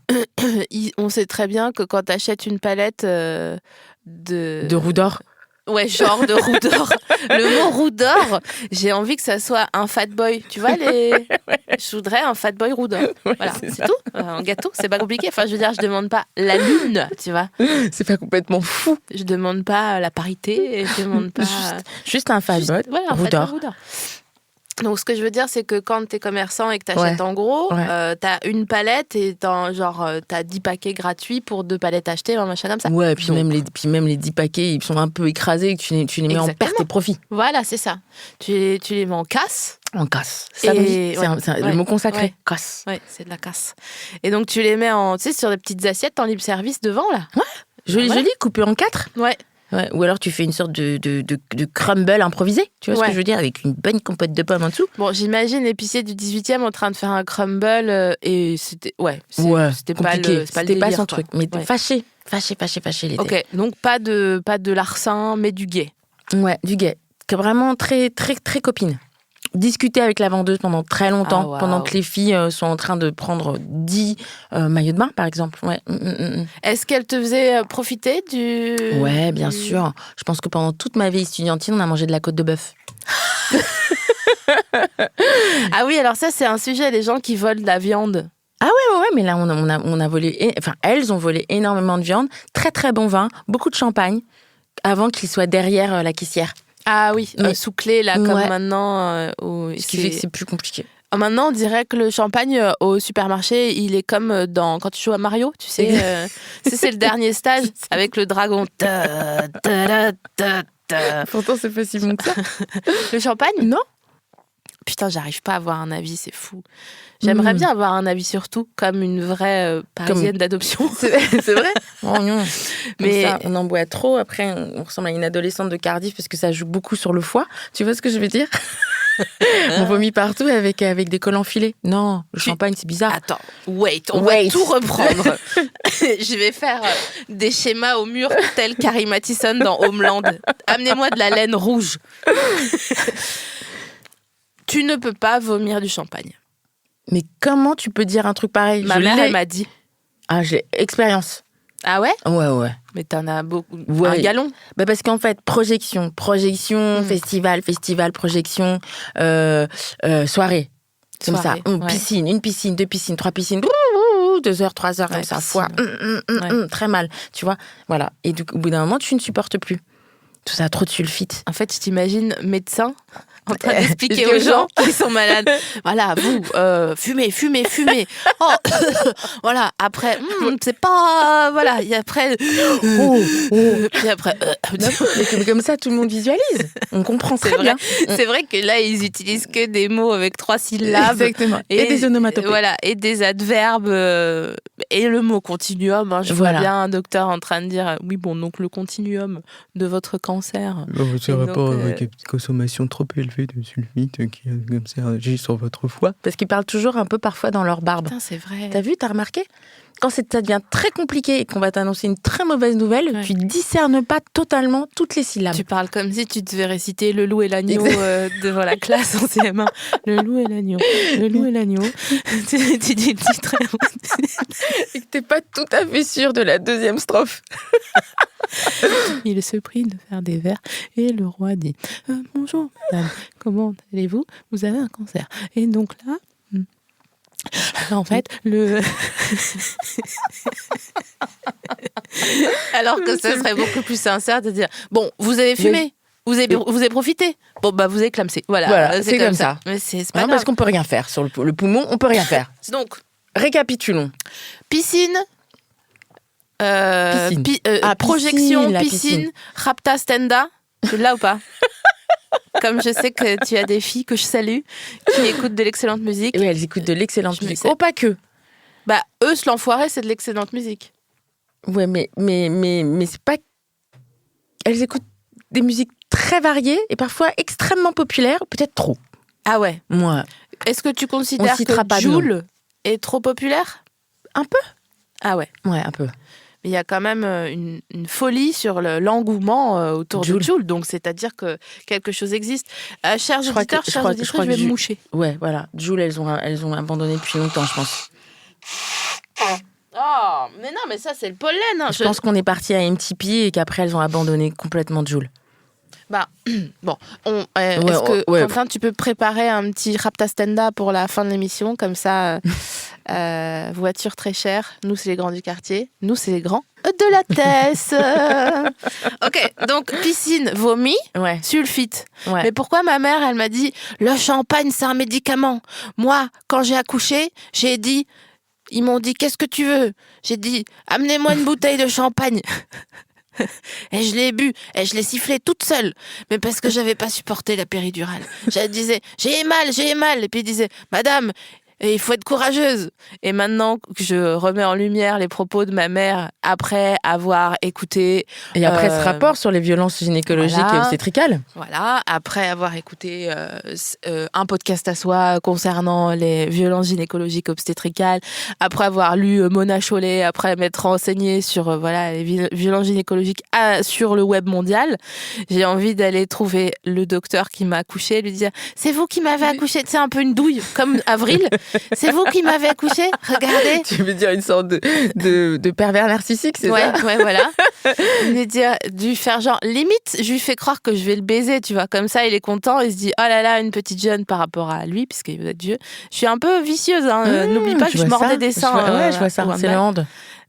On sait très bien que quand t'achètes une palette de De roue d'or. Ouais, genre de roue d'or. Le mot roue d'or, j'ai envie que ça soit un fat boy. Tu vois, je voudrais un fat boy roue d'or. Ouais, Voilà, c'est c'est tout. Un gâteau, c'est pas compliqué. Enfin, je veux dire, je demande pas la lune, tu vois. C'est pas complètement fou. Je demande pas la parité, et je demande pas... Juste un fat boy, voilà, un roue fat boy d'or. roue d'or. Donc, ce que je veux dire, c'est que quand t'es commerçant et que t'achètes en gros, t'as une palette et t'as 10 paquets gratuits pour 2 palettes achetées, un machin comme ça. Ouais, puis Donc, même les 10 paquets, ils sont un peu écrasés et que tu les mets en Exactement. perte et profit. voilà, c'est ça. Tu les mets en casse. En casse. Ça, Et- oui, c'est le ouais, mot consacré. ouais. Casse. Ouais, c'est de la casse. Et donc, tu les mets sur des petites assiettes en libre service devant, là. Joli, Ouais. joli, coupé en 4. Ouais. Ouais, ou alors tu fais une sorte de crumble improvisé, tu vois ce que je veux dire, avec une bonne compote de pommes en dessous. Bon, j'imagine l'épicier du 18e en train de faire un crumble et c'était... c'était pas compliqué. le C'était délire, pas son quoi. truc. Mais Ouais. fâché l'été. Ok, donc pas de larcin, mais du gay. Ouais, du gay. Que vraiment très, très, très copine. Discuter avec la vendeuse pendant très longtemps, Ah, waouh. pendant que les filles sont en train de prendre 10 maillots de bain, par exemple. Ouais. Est-ce qu'elle te faisait profiter du... Ouais, bien sûr. Je pense que pendant toute ma vie estudiantine, on a mangé de la côte de bœuf. Ah oui, alors ça, c'est un sujet, les gens qui volent de la viande. Ah ouais, mais là, on a volé... Enfin, elles ont volé énormément de viande, très, très bon vin, beaucoup de champagne, avant qu'il soit derrière la caissière. Ah oui, Mais- sous clé, là, comme Ouais. maintenant. Ce qui fait que c'est plus compliqué. Maintenant, on dirait que le champagne au supermarché, il est comme quand tu joues à Mario, tu sais. C'est le dernier stage avec le dragon. Ta, ta, ta, ta. Pourtant, c'est pas si bon que ça. Le champagne? Non. Putain, j'arrive pas à avoir un avis, c'est fou. J'aimerais bien avoir un avis sur tout, comme une vraie parisienne d'adoption. C'est vrai. Oh non. Mais- Mais ça, on en boit trop. Après, on ressemble à une adolescente de Cardiff parce que ça joue beaucoup sur le foie. Tu vois ce que je veux dire? On vomit partout avec des collants filés. Non, le champagne, c'est bizarre. Attends, on va tout reprendre. Je vais faire des schémas au mur tel Carrie Mathison dans Homeland. Amenez-moi de la laine rouge. Tu ne peux pas vomir du champagne. Mais comment tu peux dire un truc pareil? Ma mère, elle m'a dit. Ah, j'ai expérience. Ah ouais? Ouais. Mais t'en as beaucoup. Ouais. Un gallon? Bah parce qu'en fait, projection, festival, projection, soirée. Comme ça. Soirée, ouais. Piscine, une piscine, 2 piscines, 3 piscines. 2 heures, 3 heures, comme Ouais, ça. piscine. Fois. Très mal. Tu vois? Voilà. Et au bout d'un moment, tu ne supportes plus. Tout ça, trop de sulfite. En fait, je t'imagine médecin en train d'expliquer expliquer aux aux gens qui sont malades. Voilà, vous, fumez. Oh, voilà, après, c'est pas... Voilà, et après... Puis après... Non, mais comme ça, tout le monde visualise. On comprend C'est très vrai. bien. C'est vrai que là, ils utilisent que des mots avec 3 syllabes. Exactement. Et des onomatopées. Voilà, et des adverbes. Et le mot continuum. Je vois Voilà. bien un docteur en train de dire oui, bon, donc le continuum de votre cancer. Ce Et rapport donc, avec une consommation trop élevée de sulfite qui comme ça agit sur votre foie. Parce qu'ils parlent toujours un peu parfois dans leur barbe. Putain, c'est vrai. T'as vu, t'as remarqué? Quand ça devient très compliqué et qu'on va t'annoncer une très mauvaise nouvelle, Ouais. tu discernes pas totalement toutes les syllabes. Tu parles comme si tu devais réciter le loup et l'agneau devant la classe en CM1. Le loup et l'agneau. Le loup et l'agneau. Tu dis le titre. Et que t'es pas tout à fait sûr de la deuxième strophe. Il se prie de faire des vers et le roi dit bonjour madame, comment allez-vous? Vous avez un cancer. Et donc là, en fait, alors que ce serait beaucoup plus sincère de dire bon, vous avez fumé, vous avez profité. Bon bah vous avez clamsé. Voilà, c'est comme ça. Mais c'est pas Non, grave. parce qu'on peut rien faire sur le poumon, on peut rien faire. Donc Récapitulons. piscine. Piscine. Projection, la piscine, rapta stenda, tu l'as ou pas? Comme je sais que tu as des filles que je salue, qui écoutent de l'excellente musique. Et oui, elles écoutent de l'excellente Je me musique. sais. Oh, pas que. Bah, eux, l'enfoiré, c'est de l'excellente musique. Ouais, mais c'est pas... Elles écoutent des musiques très variées et parfois extrêmement populaires, peut-être trop. Ah ouais. Moi, Est-ce que tu considères citera que pas de nom. Jul est trop populaire? un peu. Ah ouais. Ouais, un peu. Mais il y a quand même une folie sur l'engouement autour Jul. de Jul. Donc, c'est-à-dire que quelque chose existe. Chers Je crois auditeurs, que- je chères crois- auditrices, je crois je vais que me Jul- moucher. Ouais, voilà. Joule, elles ont abandonné depuis longtemps, je pense. Oh, mais non, mais ça, c'est le pollen. Hein. Je pense qu'on est parti à MTP et qu'après, elles ont abandonné complètement Joule. Bon, est-ce que ouais. Quentin, tu peux préparer un petit Raptastenda pour la fin de l'émission, comme ça, voiture très chère. Nous, c'est les grands du quartier. Nous, c'est les grands de la Tesse. Ok, donc piscine, vomi, Ouais. sulfite. Ouais. Mais pourquoi ma mère, elle m'a dit le champagne, c'est un médicament. Moi, quand j'ai accouché, j'ai dit, ils m'ont dit qu'est-ce que tu veux? J'ai dit amenez-moi une bouteille de champagne. Et je l'ai bu, et je l'ai sifflé toute seule, mais parce que j'avais pas supporté la péridurale. Je disais, j'ai mal, et puis il disait, madame, il faut être courageuse. Et maintenant que je remets en lumière les propos de ma mère après avoir écouté... Et après ce rapport sur les violences gynécologiques et obstétricales. Voilà, après avoir écouté un podcast à soi concernant les violences gynécologiques obstétricales, après avoir lu Mona Chollet, après m'être renseignée sur les violences gynécologiques sur le web mondial, j'ai envie d'aller trouver le docteur qui m'a accouchée et lui dire « C'est vous qui m'avez accouchée ?» C'est un peu une douille, comme Avril. « C'est vous qui m'avez accouchée, regardez !» Tu veux dire une sorte de pervers narcissique, c'est ça? Ouais, voilà. Du faire genre, limite, je lui fais croire que je vais le baiser, tu vois. Comme ça, il est content, il se dit, oh là là, une petite jeune par rapport à lui, puisqu'il veut être vieux. Je suis un peu vicieuse, hein. N'oublie pas que je mordais des seins. Je vois ça, c'est le hand.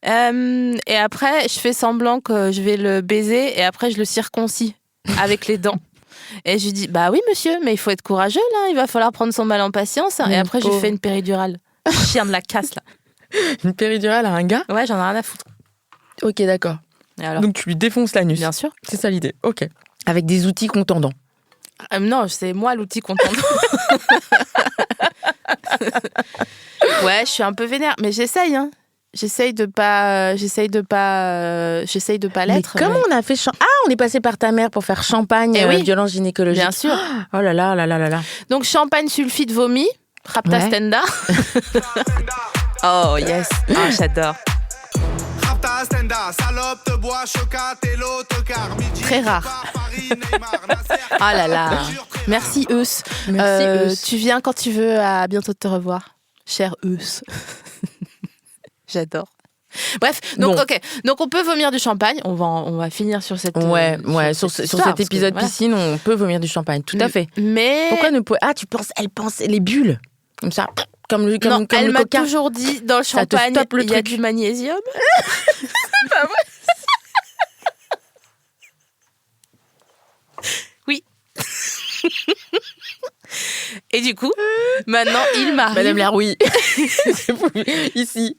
Et après, je fais semblant que je vais le baiser, et après, je le circoncis avec les dents. Et je lui dis, bah oui, monsieur, mais il faut être courageux, là. Il va falloir prendre son mal en patience. Et après, je lui fais une péridurale. Chien de la casse, là. Une péridurale à un gars? Ouais, j'en ai rien à foutre. Ok, d'accord. Et alors? Donc tu lui défonces l'anus. Bien sûr. C'est ça l'idée. Ok. Avec des outils contendants. Non, c'est moi l'outil contendant. Ouais, je suis un peu vénère, mais j'essaye, hein. J'essaye de pas Mais l'être. comment on a fait on est passé par ta mère pour faire champagne, Eh oui. violence gynécologique. Bien sûr. Oh là là là là là là. Donc champagne, sulfite, vomi, Raptastenda. Oh yes, j'adore. Très rare. Ah là là. Merci Eus. Merci, Eus. Tu viens quand tu veux. À bientôt de te revoir, cher Eus. J'adore. Bref, donc Bon. ok, donc on peut vomir du champagne. On va finir sur cette. Sur cet épisode piscine, on peut vomir du champagne. Tout à fait. Mais Pourquoi ne peut elle pense les bulles comme ça, comme le non, elle le m'a coca. toujours dit dans le Ça te champagne, stoppe le il y a truc. du magnésium. Oui. Et du coup, maintenant, il m'arrive. Madame Larouille. Ici.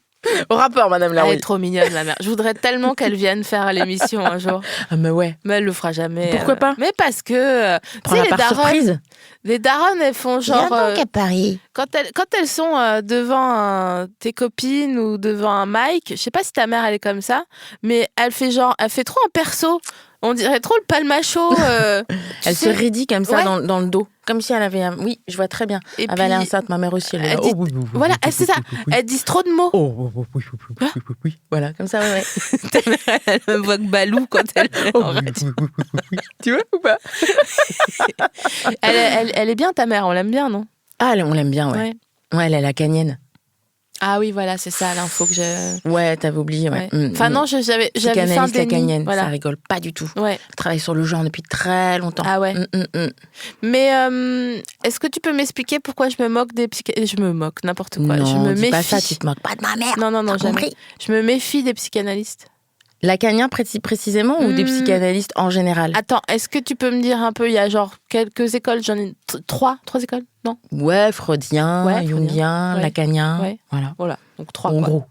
Au rapport, Madame Elle Larouille. est trop mignonne, ma mère. Je voudrais tellement qu'elle vienne faire l'émission un jour. Ah, mais ouais. Mais elle le fera jamais. Pourquoi pas? Mais parce que, tu Prends sais, la part surprise. les daronnes, elles font genre. à Paris. Quand elles sont devant tes copines ou devant un mic, je sais pas si ta mère elle est comme ça, mais elle fait trop un perso. On dirait trop le palmacho. Elle se raidit comme ça Ouais. dans le dos. Comme si elle avait un... Oui, je vois très bien. Et Elle avait puis, enceinte, ma mère aussi. Elle est elle là. dit- Oh, oui, oui, oui, voilà, oui, c'est ça. oui, oui, oui. Elles disent trop de mots. Oh, oui, oui, oui, oui, oui, oui, oui. Voilà, comme ça, ouais. Elle me voit que Balou quand elle. Oh, oui, oui, oui, oui, oui, oui. Tu vois ou pas? Elle est bien ta mère, on l'aime bien, non? Ah, on l'aime bien, ouais. Ouais. Ouais, elle est la canienne. Ah oui, voilà, c'est ça l'info que j'ai. Ouais, t'avais oublié, ouais. Ouais. Enfin non, j'avais fait un Psychanalyste déni. lacanienne, Voilà. ça rigole pas du tout. Ouais. Elle travaille sur le genre depuis très longtemps. Ah ouais. Mm. Mais est-ce que tu peux m'expliquer pourquoi je me moque des psychanalystes? Je me moque, n'importe quoi. Non, je me dis méfie. pas ça, tu te moques pas de ma mère. Non, T'as jamais. compris? Je me méfie des psychanalystes. Lacanien précisément ou des psychanalystes en général? Attends, est-ce que tu peux me dire un peu, il y a genre quelques écoles, j'en ai trois écoles, non? Ouais, freudien, Ouais, jungien, ouais. lacanien, Ouais. voilà. Voilà, donc trois En quoi. gros.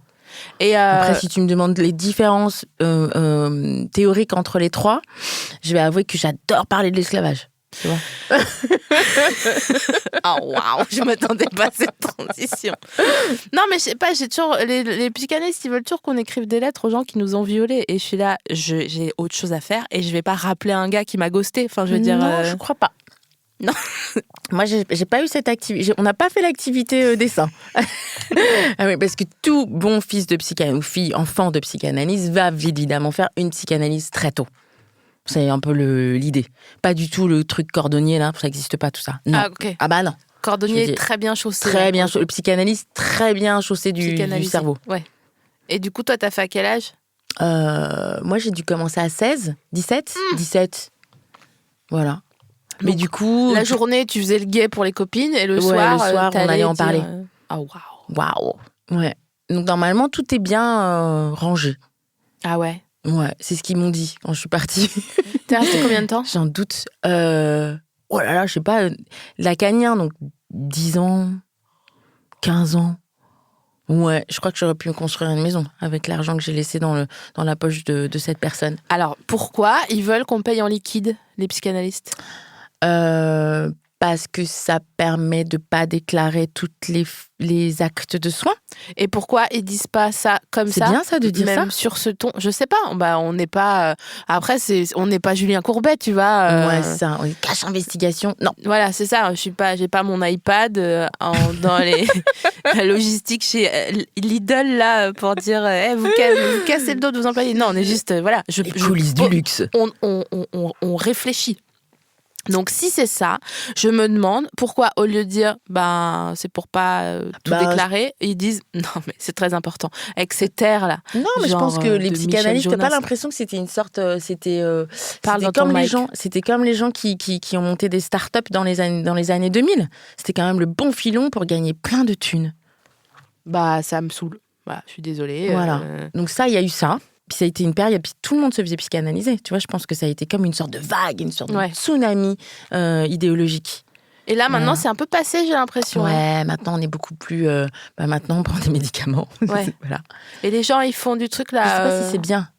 Et Après, si tu me demandes les différences théoriques entre les trois, je vais avouer que j'adore parler de l'esclavage. Tu vois? oh waouh, je m'attendais pas à cette transition. Non, mais je sais pas, j'ai toujours les psychanalystes, ils veulent toujours qu'on écrive des lettres aux gens qui nous ont violés. Et je suis là, j'ai autre chose à faire et je vais pas rappeler un gars qui m'a ghosté. Enfin, je veux dire. Non, je crois pas. Non. Moi, j'ai pas eu cette activité. On n'a pas fait l'activité dessin. Ah oui, parce que tout bon fils de psychanalyse ou fille, enfant de psychanalyse va évidemment faire une psychanalyse très tôt. C'est un peu l'idée. Pas du tout le truc cordonnier, là, ça n'existe pas tout ça. Non. Ah, ok. Ah bah non. Cordonnier Je dis- très bien chaussé. Très bien, le psychanalyste très bien chaussé du Psychanalysé. cerveau. Ouais. Et du coup, toi, t'as fait à quel âge? Moi, j'ai dû commencer à 16, 17, 17. Voilà. Mais Donc, du coup, La journée, tu faisais le gay pour les copines et le Ouais, soir, le soir, on t'allais allait en dire, parler. Ah, waouh. waouh. Ouais. Donc normalement, tout est bien rangé. Ah ouais. Ouais, c'est ce qu'ils m'ont dit quand je suis partie. T'es resté combien de temps? J'en doute. Oh là là, je sais pas. La Cagnard, donc 10 ans, 15 ans. Ouais, je crois que j'aurais pu me construire une maison avec l'argent que j'ai laissé dans la poche de cette personne. Alors, pourquoi ils veulent qu'on paye en liquide, les psychanalystes? Parce que ça permet de pas déclarer toutes les actes de soins. Et pourquoi ils disent pas ça comme C'est ça? bien ça de dire même ça. sur ce ton, je sais pas. Bah, on n'est pas. Après, on n'est pas Julien Courbet, tu vois. Ouais, c'est ça. Oui, cache investigation. Non. Voilà, c'est ça. J'ai pas mon iPad dans la logistique chez Lidl là pour dire, vous cassez le dos de vos employés. Non, on est juste, voilà. Les coulisses du luxe. On réfléchit. Donc si c'est ça, je me demande pourquoi au lieu de dire c'est pour pas tout déclarer, ils disent non mais c'est très important avec ces terres là. Non mais je pense que les de psychanalystes, Michel t'as pas Jonas. l'impression que c'était une sorte, c'était Parle dans comme ton les mic. gens, c'était comme les gens qui ont monté des startups dans les années 2000. C'était quand même le bon filon pour gagner plein de thunes. Ça me saoule. Je suis désolée. Voilà. Donc ça, il y a eu ça. Puis ça a été une période, puis tout le monde se faisait psychanalyser. Tu vois, je pense que ça a été comme une sorte de vague, une sorte de tsunami idéologique. Et là, maintenant, c'est un peu passé, j'ai l'impression. Ouais, maintenant, on est beaucoup plus... maintenant, on prend des médicaments. Ouais. Voilà. Et les gens, ils font du truc là. Je sais pas si c'est bien.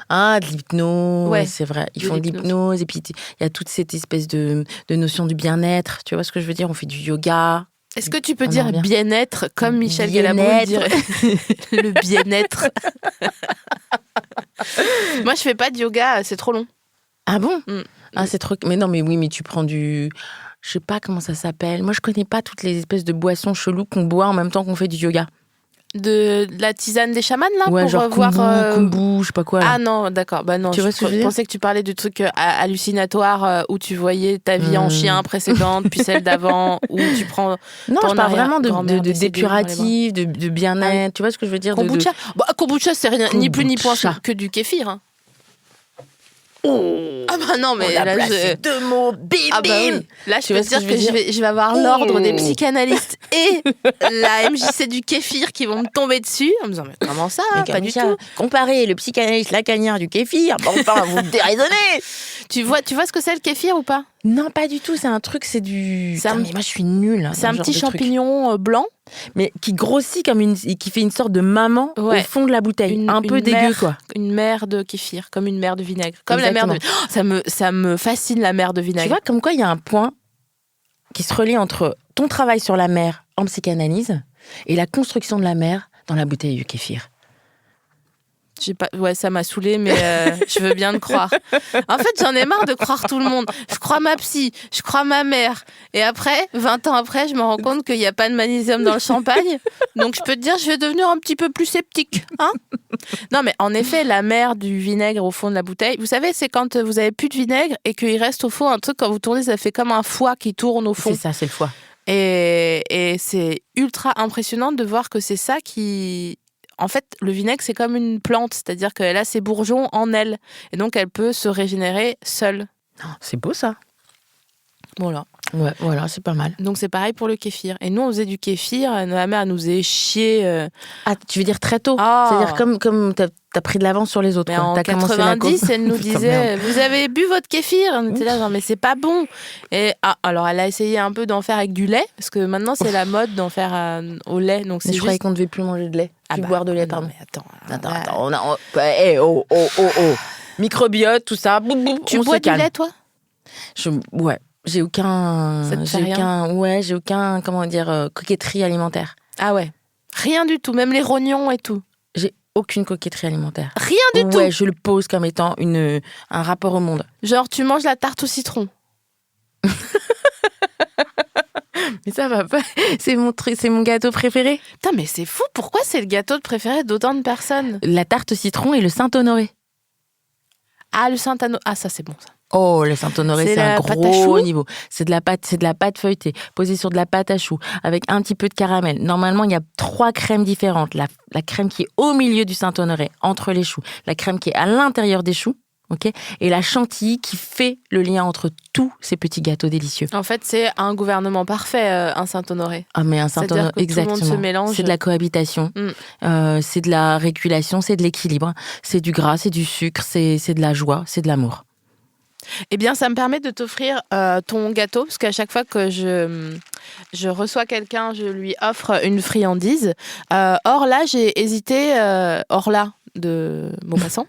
Ah, de l'hypnose, Ouais, c'est vrai. Ils de font de l'hypnose. l'hypnose. Et puis, il y a toute cette espèce de notion du bien-être. Tu vois ce que je veux dire? On fait du yoga. Est-ce que tu peux On dire en revient. bien-être comme Michel Bien-être. Galabru dirait le bien-être? Moi, je fais pas de yoga, c'est trop long. Ah bon? Mm. Ah, c'est trop... Mais non, mais oui, mais tu prends du... Je sais pas comment ça s'appelle. Moi, je connais pas toutes les espèces de boissons cheloues qu'on boit en même temps qu'on fait du yoga. De la tisane des chamans, là, Ouais, pour genre voir... kombu, je sais pas quoi. Là. Ah non, d'accord. Bah non, Tu vois ce que je veux je dire pensais que tu parlais du truc hallucinatoire où tu voyais ta vie en chien précédente, puis celle d'avant, où tu prends... Non, ton je parle vraiment arrière-grand-mère de décédée dépuratif, de bien-être. Tu vois ce que je veux dire? Kombucha. Kombucha, c'est rien, ni plus ni moins Kombucha. que du kéfir. Hein. Oh, Ah bah non, mais on a là, placé deux mots, bim, Ah bah bim. oui. Là, je Tu peux vois te ce dire que que je veux dire? je vais avoir l'ordre des psychanalystes et la MJC du kéfir qui vont me tomber dessus en me disant mais comment ça? Mais Pas du Camilla, tout. Comparer le psychanalyste, la Cagnard du kéfir, bon, enfin, vous me déraisonnez. Tu vois ce que c'est le kéfir ou pas? Non, pas du tout. C'est un truc, c'est du... C'est un- Putain, mais moi, je suis nulle. C'est un petit champignon blanc. Mais qui grossit qui fait une sorte de maman Ouais. au fond de la bouteille. Un peu une dégueu, mer- quoi. Une mer de kéfir, comme une mer de vinaigre. Comme la mer de... Exactement. Oh, ça me fascine la mer de Tu vinaigre. vois, comme quoi il y a un point qui se relie entre ton travail sur la mer en psychanalyse et la construction de la mer dans la bouteille du kéfir. Ouais, ça m'a saoulée, mais je veux bien te croire. En fait, j'en ai marre de croire tout le monde. Je crois ma psy, je crois ma mère. Et après, 20 ans après, je me rends compte qu'il n'y a pas de magnésium dans le champagne. Donc, je peux te dire, je vais devenir un petit peu plus sceptique. Hein, non, mais en effet, la mer du vinaigre au fond de la bouteille, vous savez, c'est quand vous avez plus de vinaigre et qu'il reste au fond un truc, quand vous tournez, ça fait comme un foie qui tourne au fond. C'est ça, c'est le foie. Et c'est ultra impressionnant de voir que c'est ça qui... En fait, le vinaigre, c'est comme une plante, c'est-à-dire qu'elle a ses bourgeons en elle. Et donc, elle peut se régénérer seule. C'est beau, ça. Voilà. Ouais, voilà, c'est pas mal. Donc, c'est pareil pour le kéfir. Et nous, on faisait du kéfir. Ma mère nous faisait chier. Ah, tu veux dire très tôt? Ah. C'est-à-dire comme t'as pris de l'avance sur les autres. Mais quoi. en T'as commencé la 90, course. elle nous Putain, disait merde. vous avez bu votre kéfir? On était là, genre, mais c'est pas bon. Et alors, elle a essayé un peu d'en faire avec du lait, parce que maintenant, c'est la mode d'en faire au lait. Donc, c'est Mais je croyais juste... qu'on devait plus manger de lait, plus bah, boire de lait, non, pardon. mais attends. Attends, oh. Microbiote, tout ça. Tu on bois se du calme. lait, toi? Ouais, j'ai aucun. Ça te fait rien J'ai aucun, comment dire, coquetterie alimentaire. Ah ouais. Rien du tout, même les rognons et tout. J'ai aucune coquetterie alimentaire. Rien du tout. Ouais, je le pose comme étant un rapport au monde. Genre, tu manges la tarte au citron. Mais ça va pas. C'est mon gâteau préféré. Putain, mais c'est fou. Pourquoi c'est le gâteau préféré d'autant de personnes? La tarte au citron et le Saint-Honoré. Ah, le Saint-Ano. Ah, ça, c'est bon, ça. Oh, le Saint-Honoré, C'est c'est un la pâte à gros choux niveau. C'est de la pâte feuilletée, posée sur de la pâte à choux, avec un petit peu de caramel. Normalement, il y a 3 crèmes différentes. La crème qui est au milieu du Saint-Honoré, entre les choux. La crème qui est à l'intérieur des choux. ok, et la chantilly qui fait le lien entre tous ces petits gâteaux délicieux. En fait, c'est un gouvernement parfait, un Saint-Honoré. Ah, mais un C'est-à-dire Saint-Honoré, que tout le monde exactement. se mélange. C'est de la cohabitation, c'est de la régulation, c'est de l'équilibre, c'est du gras, c'est du sucre, c'est de la joie, c'est de l'amour. Eh bien, ça me permet de t'offrir ton gâteau, parce qu'à chaque fois que je reçois quelqu'un, je lui offre une friandise. Or là, j'ai hésité, or là, de Maupassant.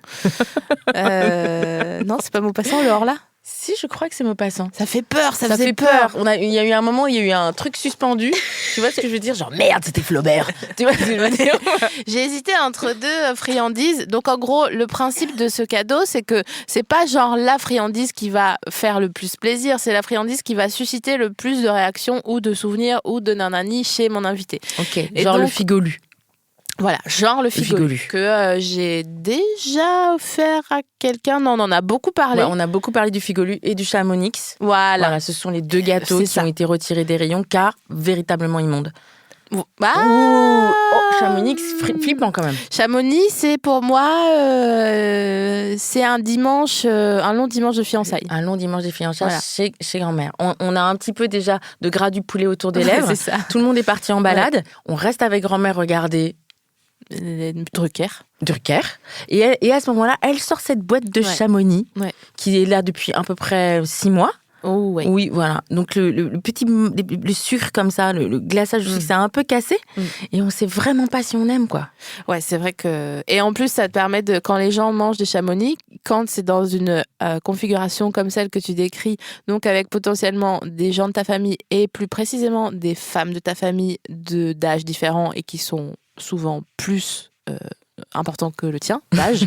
Non, c'est pas Maupassant, le or là. Si, je crois que c'est Maupassant. Ça fait peur, ça Ça faisait fait peur. Il y a eu un moment, il y a eu un truc suspendu. Tu vois ce que je veux dire? Genre, merde, c'était Flaubert. Tu vois ce que je veux dire? J'ai hésité entre deux friandises. Donc, en gros, le principe de ce cadeau, c'est que c'est pas genre la friandise qui va faire le plus plaisir, c'est la friandise qui va susciter le plus de réactions ou de souvenirs ou de nanani chez mon invité. Ok, Et genre le donc, figolu. Voilà, genre le figolu. figolu. Que j'ai déjà offert à quelqu'un. Non, on en a beaucoup parlé. Ouais, on a beaucoup parlé du figolu et du chamonix. Voilà. Ce sont les deux gâteaux C'est qui ça. ont été retirés des rayons car véritablement immondes. Ah Chamonix, flippant quand même. Chamonix, c'est pour moi, c'est un dimanche, un long dimanche de fiançailles. Un long dimanche des fiançailles Voilà. chez grand-mère. On a un petit peu déjà de gras du poulet autour des lèvres. C'est ça. Tout le monde est parti en balade. On reste avec grand-mère regarder Drucker. Drucker. Et à ce moment-là, elle sort cette boîte de Ouais. chamonix Ouais. qui est là depuis à peu près 6 mois. Oh, ouais. Oui, voilà. Donc le petit le sucre comme ça, le glaçage du sucre, c'est un peu cassé. Et on sait vraiment pas si on aime, quoi. Ouais, c'est vrai que. Et en plus, ça te permet de. Quand les gens mangent des chamonix, quand c'est dans une configuration comme celle que tu décris, donc avec potentiellement des gens de ta famille et plus précisément des femmes de ta famille d'âge différents et qui sont souvent plus importants que le tien, d'âge,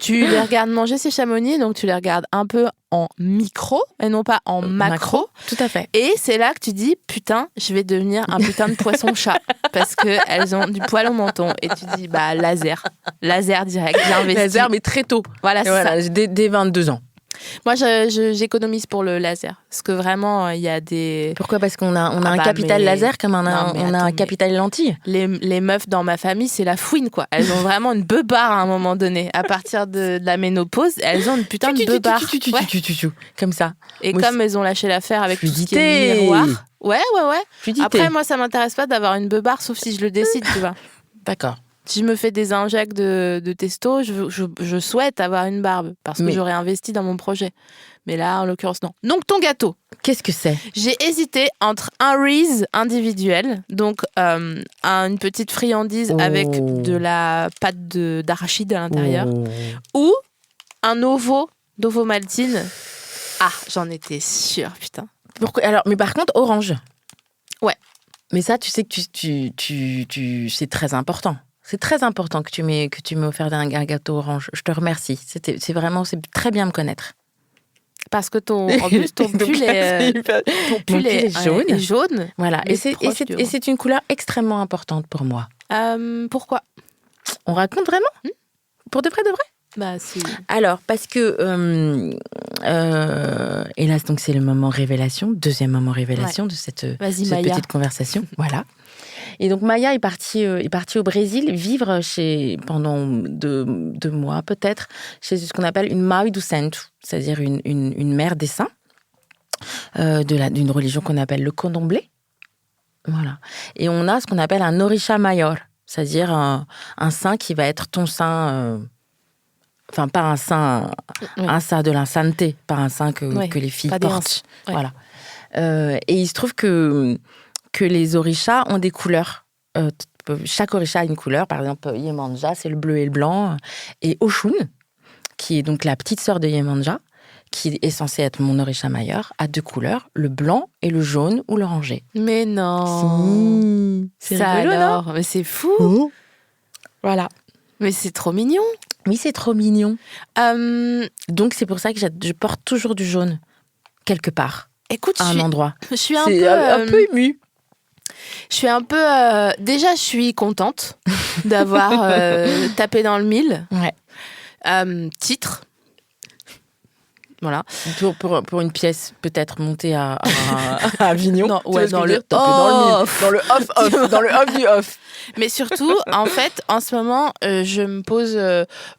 tu les regardes manger ces chamonix, donc tu les regardes un peu en micro et non pas en macro. Tout à fait. Et c'est là que tu dis, putain, je vais devenir un putain de poisson-chat. Parce qu'elles ont du poil au menton. Et tu dis, bah, laser direct, j'ai investi. Laser, mais très tôt. Voilà, Et c'est voilà, ça. dès 22 ans. Moi, j'économise pour le laser. Parce que vraiment, il y a des... Pourquoi? Parce qu'on a un bah, capital mais- laser comme Non, mais on a attends, un mais- capital lentille. Les meufs dans ma famille, c'est la fouine, quoi. Elles ont vraiment une beubare à un moment donné. À partir de la ménopause, elles ont une putain de beubare. Ouais. Comme ça. Et Moi, comme elles ont lâché l'affaire avec tout ce qui Fluidité. est miroir... Ouais. Fluidité. Après, moi, ça m'intéresse pas d'avoir une beubare, sauf si je le décide, tu vois. D'accord. Si je me fais des injects de testo, je souhaite avoir une barbe parce que Mais- j'aurais investi dans mon projet. Mais là, en l'occurrence, non. Donc, ton gâteau. Qu'est-ce que c'est? J'ai hésité entre un Reese individuel, donc une petite friandise Oh. avec de la pâte d'arachide à l'intérieur, Oh. ou un d'ovo maltine. Ah, j'en étais sûre, putain. Pourquoi? Alors, mais par contre, orange. Ouais. Mais ça, tu sais que c'est très important. C'est très important que tu m'aies offert un gâteau orange. Je te remercie. C'est très bien me connaître. Parce que en plus, ton pull est jaune. est jaune. Voilà. Mais Et c'est proche du orange. une couleur extrêmement importante pour moi. Pourquoi? On raconte vraiment? Pour de vrai? Bah, si. Alors, parce que, hélas, donc c'est le moment révélation, deuxième moment révélation de cette Maya. petite conversation. Voilà. Et donc, Maya est partie au Brésil vivre pendant deux mois, peut-être, chez ce qu'on appelle une mãe do santo, c'est-à-dire une mère des saints, d'une religion qu'on appelle le candomblé. Voilà. Et on a ce qu'on appelle un orisha maior, c'est-à-dire un saint qui va être ton saint... Enfin, pas un saint, un saint de la sainteté, pas un saint que les filles pas des portent. Ouais. Voilà. Et il se trouve que les orishas ont des couleurs. Chaque orisha a une couleur. Par exemple, Yemanja, c'est le bleu et le blanc. Et Oshun, qui est donc la petite sœur de Yemanja, qui est censée être mon orisha mayor, a deux couleurs, le blanc et le jaune ou l'orangé. Mais non. C'est Ça rigolo, alors, mais c'est fou. Voilà. Mais c'est trop mignon. Oui, c'est trop mignon. Donc, c'est pour ça que je porte toujours du jaune, quelque part, Écoute, à un endroit. je suis un C'est peu, un peu ému. je suis un peu. Déjà, je suis contente d'avoir tapé dans le mille. Ouais. Titre. Voilà. Pour une pièce peut-être montée à Avignon. Non, Tu vois ce que dans je veux le dire Taper dans le mille. off. Dans le off, dans le off du off. Mais surtout, en fait, en ce moment, je me pose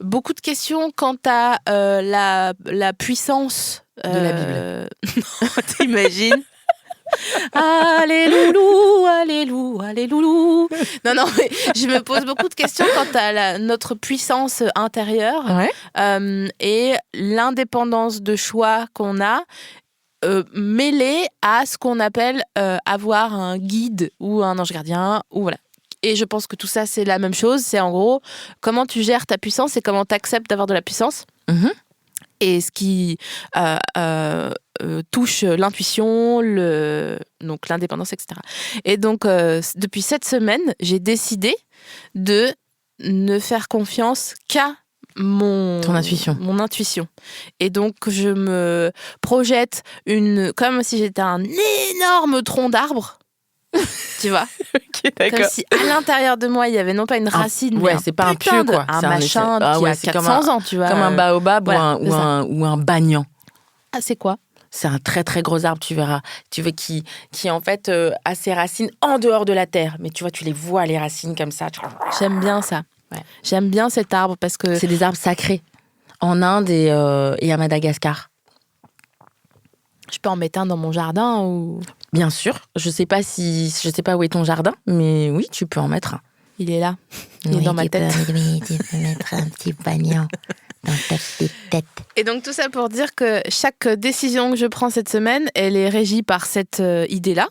beaucoup de questions quant à la puissance De la Bible. Non, t'imagines? Allez loulou, allez loulou, allez loulou. Non, mais je me pose beaucoup de questions quant à notre puissance intérieure et l'indépendance de choix qu'on a. Mêlée à ce qu'on appelle avoir un guide ou un ange gardien ou voilà. Et je pense que tout ça c'est la même chose, c'est en gros comment tu gères ta puissance et comment tu acceptes d'avoir de la puissance. Et ce qui touche l'intuition, donc l'indépendance, etc. Et donc depuis cette semaine, j'ai décidé de ne faire confiance qu'à mon intuition. Et donc je me projette comme si j'étais un énorme tronc d'arbre. Tu vois, comme si à l'intérieur de moi il y avait non pas une racine, mais c'est pas un pieu quoi, un machin qui a 400 ans, tu vois, comme un baobab ou un banyan. Ah, c'est quoi? C'est un très très gros arbre, tu verras. Qui en fait a ses racines en dehors de la terre, mais tu vois, tu les vois les racines comme ça. J'aime bien ça. Ouais. J'aime bien cet arbre parce que c'est des arbres sacrés en Inde et à Madagascar. Je peux en mettre un dans mon jardin ou... Bien sûr. Je sais pas où est ton jardin, mais oui, tu peux en mettre un. Il est là. Il est dans ma tête. Tu peux mettre un petit banyan dans ta petite tête. Et donc tout ça pour dire que chaque décision que je prends cette semaine, elle est régie par cette idée-là.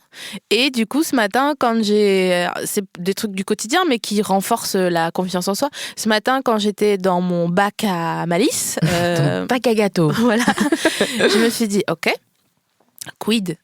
Et du coup, ce matin, c'est des trucs du quotidien, mais qui renforcent la confiance en soi. Ce matin, quand j'étais dans mon bac à malice... Ton bac à gâteau. Voilà. Je me suis dit, ok, quid ?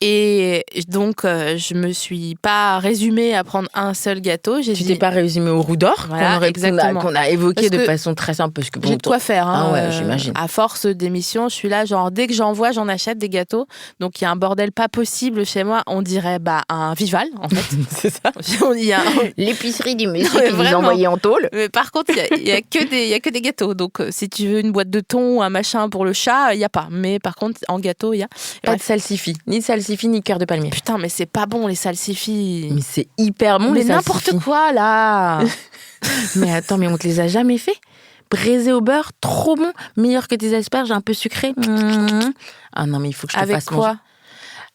Et donc, je me suis pas résumée à prendre un seul gâteau. Tu t'es pas résumée au roux d'or qu'on a évoqué de façon très simple parce que j'ai de quoi faire. Hein, j'imagine. À force d'émissions, je suis là, genre dès que j'en vois, j'en achète des gâteaux. Donc il y a un bordel pas possible chez moi. On dirait un Vival en fait. C'est ça. Il y a l'épicerie du monsieur qui nous envoyait en tôle. Mais par contre, il y a que des gâteaux. Donc si tu veux une boîte de thon ou un machin pour le chat, il y a pas. Mais par contre, en gâteau, il y a pas de salsifis, ni salsifis ni cœur de palmier. Putain, mais c'est pas bon les salsifis. Mais c'est hyper bon mais les salsifis. Mais n'importe quoi là. Mais attends, mais on te les a jamais fait? Braisé au beurre, trop bon, meilleur que tes asperges, un peu sucré. Ah non, mais il faut que je te avec fasse quoi manger.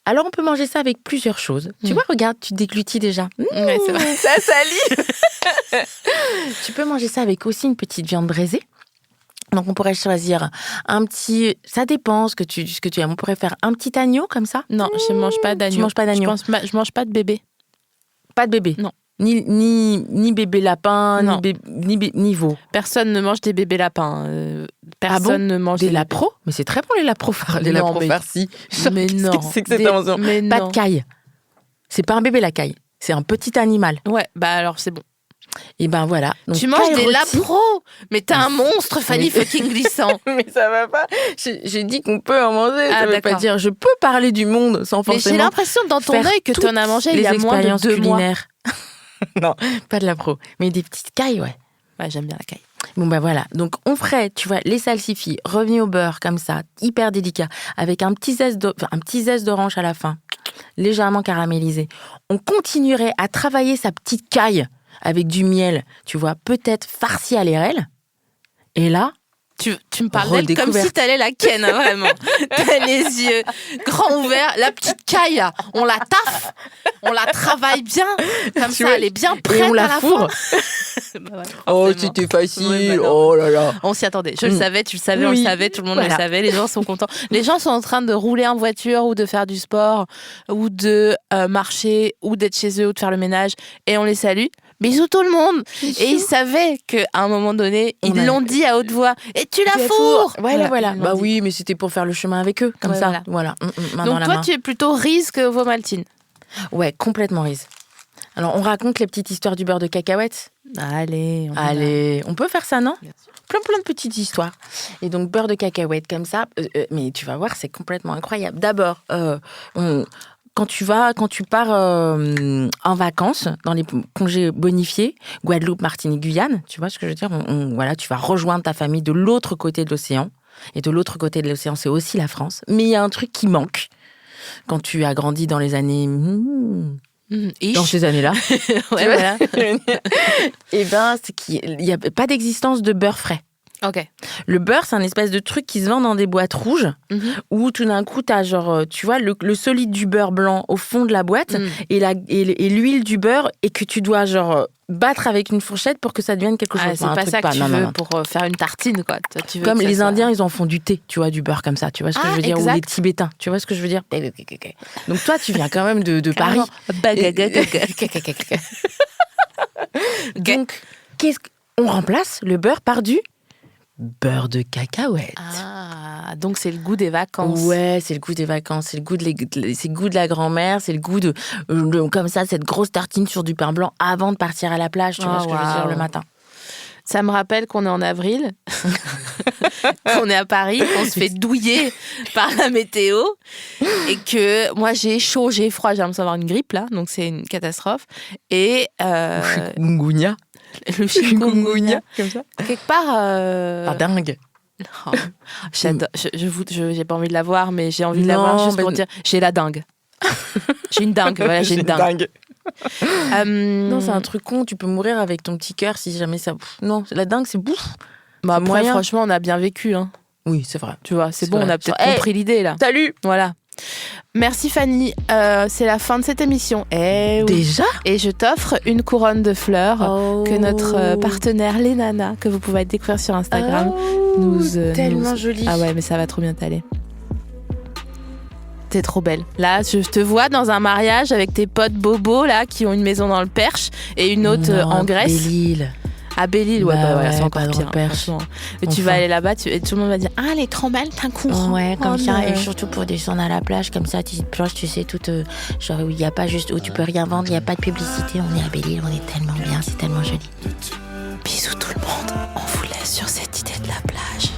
Alors on peut manger ça avec plusieurs choses. Tu vois, regarde, tu déglutis déjà. Ouais, c'est vrai. Ça salit. Tu peux manger ça avec aussi une petite viande braisée. Donc, on pourrait choisir un petit... Ça dépend ce que tu aimes. On pourrait faire un petit agneau, comme ça. Non, je ne mange pas d'agneau. Tu manges pas d'agneau? Je mange pas de bébé. Pas de bébé? Non. Ni bébé lapin, ni veau. Personne ne mange des bébés lapins. Personne ne mange des lapros? Mais c'est très bon, les lapros farcis. Mais non. C'est que cette invention. Pas de caille. C'est pas un bébé, la caille. C'est un petit animal. Ouais, bah alors c'est bon. Et ben voilà. Donc, tu manges des lapros? Mais t'es un monstre, Fanny fucking glissant. Mais ça va pas. J'ai dit qu'on peut en manger. Ça veut pas dire je peux parler du monde sans forcément. Mais j'ai l'impression dans ton œil que t'en as mangé il y a moins de 2 mois. Non, pas de lapro. Mais des petites cailles, ouais. Ouais, j'aime bien la caille. Bon ben voilà, donc on ferait, tu vois, les salsifis revenus au beurre comme ça, hyper délicat, avec un petit zeste d'orange à la fin, légèrement caramélisé. On continuerait à travailler sa petite caille avec du miel, tu vois, peut-être farci à l'érel. Et là, tu me parles d'elle comme si t'allais la ken, hein, vraiment. T'as les yeux grands ouverts. La petite caille, on la taffe, on la travaille bien, comme ça, elle est bien prête. Et on la à la fourre. Bah ouais, oh, c'était facile. Ouais, bah oh là là. On s'y attendait. Je le savais, tu le savais, on le savait, tout le monde le savait. Les gens sont contents. Les gens sont en train de rouler en voiture ou de faire du sport ou de marcher ou d'être chez eux ou de faire le ménage. Et on les salue. Bisous tout le monde. Et ils savaient qu'à un moment donné, ils l'ont dit à haute voix. Et tu la fourres. Voilà. Bah oui, mais c'était pour faire le chemin avec eux, comme ça. Voilà. Donc toi, tu es plutôt Riz que Vomaltine. Ouais, complètement Riz. Alors, on raconte les petites histoires du beurre de cacahuète. Allez, on peut faire ça, non? Plein de petites histoires. Et donc, beurre de cacahuète comme ça. Mais tu vas voir, c'est complètement incroyable. D'abord, quand tu pars en vacances, dans les congés bonifiés, Guadeloupe, Martinique, Guyane, tu vois ce que je veux dire? Voilà, tu vas rejoindre ta famille de l'autre côté de l'océan. Et de l'autre côté de l'océan, c'est aussi la France. Mais il y a un truc qui manque quand tu as grandi dans les années... dans ces années-là. Ouais, voilà. Et ben, c'est qu'il n'y a pas d'existence de beurre frais. Ok. Le beurre, c'est un espèce de truc qui se vend dans des boîtes rouges où tout d'un coup, t'as genre, tu vois, le solide du beurre blanc au fond de la boîte et l'huile du beurre et que tu dois genre battre avec une fourchette pour que ça devienne quelque chose. C'est pas ça que tu veux pour faire une tartine, quoi. Toi, tu veux comme que ça les soit- Indiens, ils en font du thé, tu vois, du beurre comme ça, tu vois ce que je veux dire, ou exact. les Tibétains, tu vois ce que je veux dire. Donc toi, tu viens quand même de Paris. Donc, on remplace le beurre par du beurre de cacahuète. Ah, donc c'est le goût des vacances. Ouais, c'est le goût des vacances, c'est le goût c'est le goût de la grand-mère, c'est le goût de comme ça, cette grosse tartine sur du pain blanc avant de partir à la plage, tu vois ce que je veux dire, le matin. Ça me rappelle qu'on est en avril, qu'on est à Paris, qu'on se fait douiller par la météo et que moi j'ai chaud, j'ai froid, j'ai l'impression d'avoir une grippe là, donc c'est une catastrophe. Et Chikungunya. le chikungunya, comme ça. quelque part... Ah, dingue. Oh, j'adore. J'ai pas envie de la voir, mais j'ai envie de la voir juste pour dire j'ai la dingue. J'ai une dingue, voilà, j'ai une dingue. Non, c'est un truc con, tu peux mourir avec ton petit cœur si jamais ça... Non, la dingue, c'est bouffe. Bah, après, moyen. franchement, on a bien vécu. Hein. Oui, c'est vrai. Tu vois, c'est C'est bon, vrai. on a peut-être Hey, compris l'idée là. Salut. Voilà. Merci Fanny. C'est la fin de cette émission. Eh oui. Déjà Et je t'offre une couronne de fleurs que notre partenaire Les Nanas, que vous pouvez découvrir sur Instagram, tellement jolie. Ah ouais, mais ça va trop bien t'aller. T'es trop belle. Là, je te vois dans un mariage avec tes potes bobos là qui ont une maison dans le Perche et une autre en Grèce. Belle-Île. À Belle-Île, ouais, Bah ouais, c'est encore pas dans pire. le Perche. Franchement. Et tu Enfin. vas aller là-bas et tout le monde va dire ah, elle est trop belle, t'as courant. Ouais, comme ça, et surtout pour descendre à la plage, comme ça, petite planche, tu sais, toute. Genre, où il n'y a pas juste. Où tu peux rien vendre, il n'y a pas de publicité. On est à Belle-Île, on est tellement bien, c'est tellement joli. Bisous tout le monde. On vous laisse sur cette idée de la plage.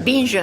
Binge.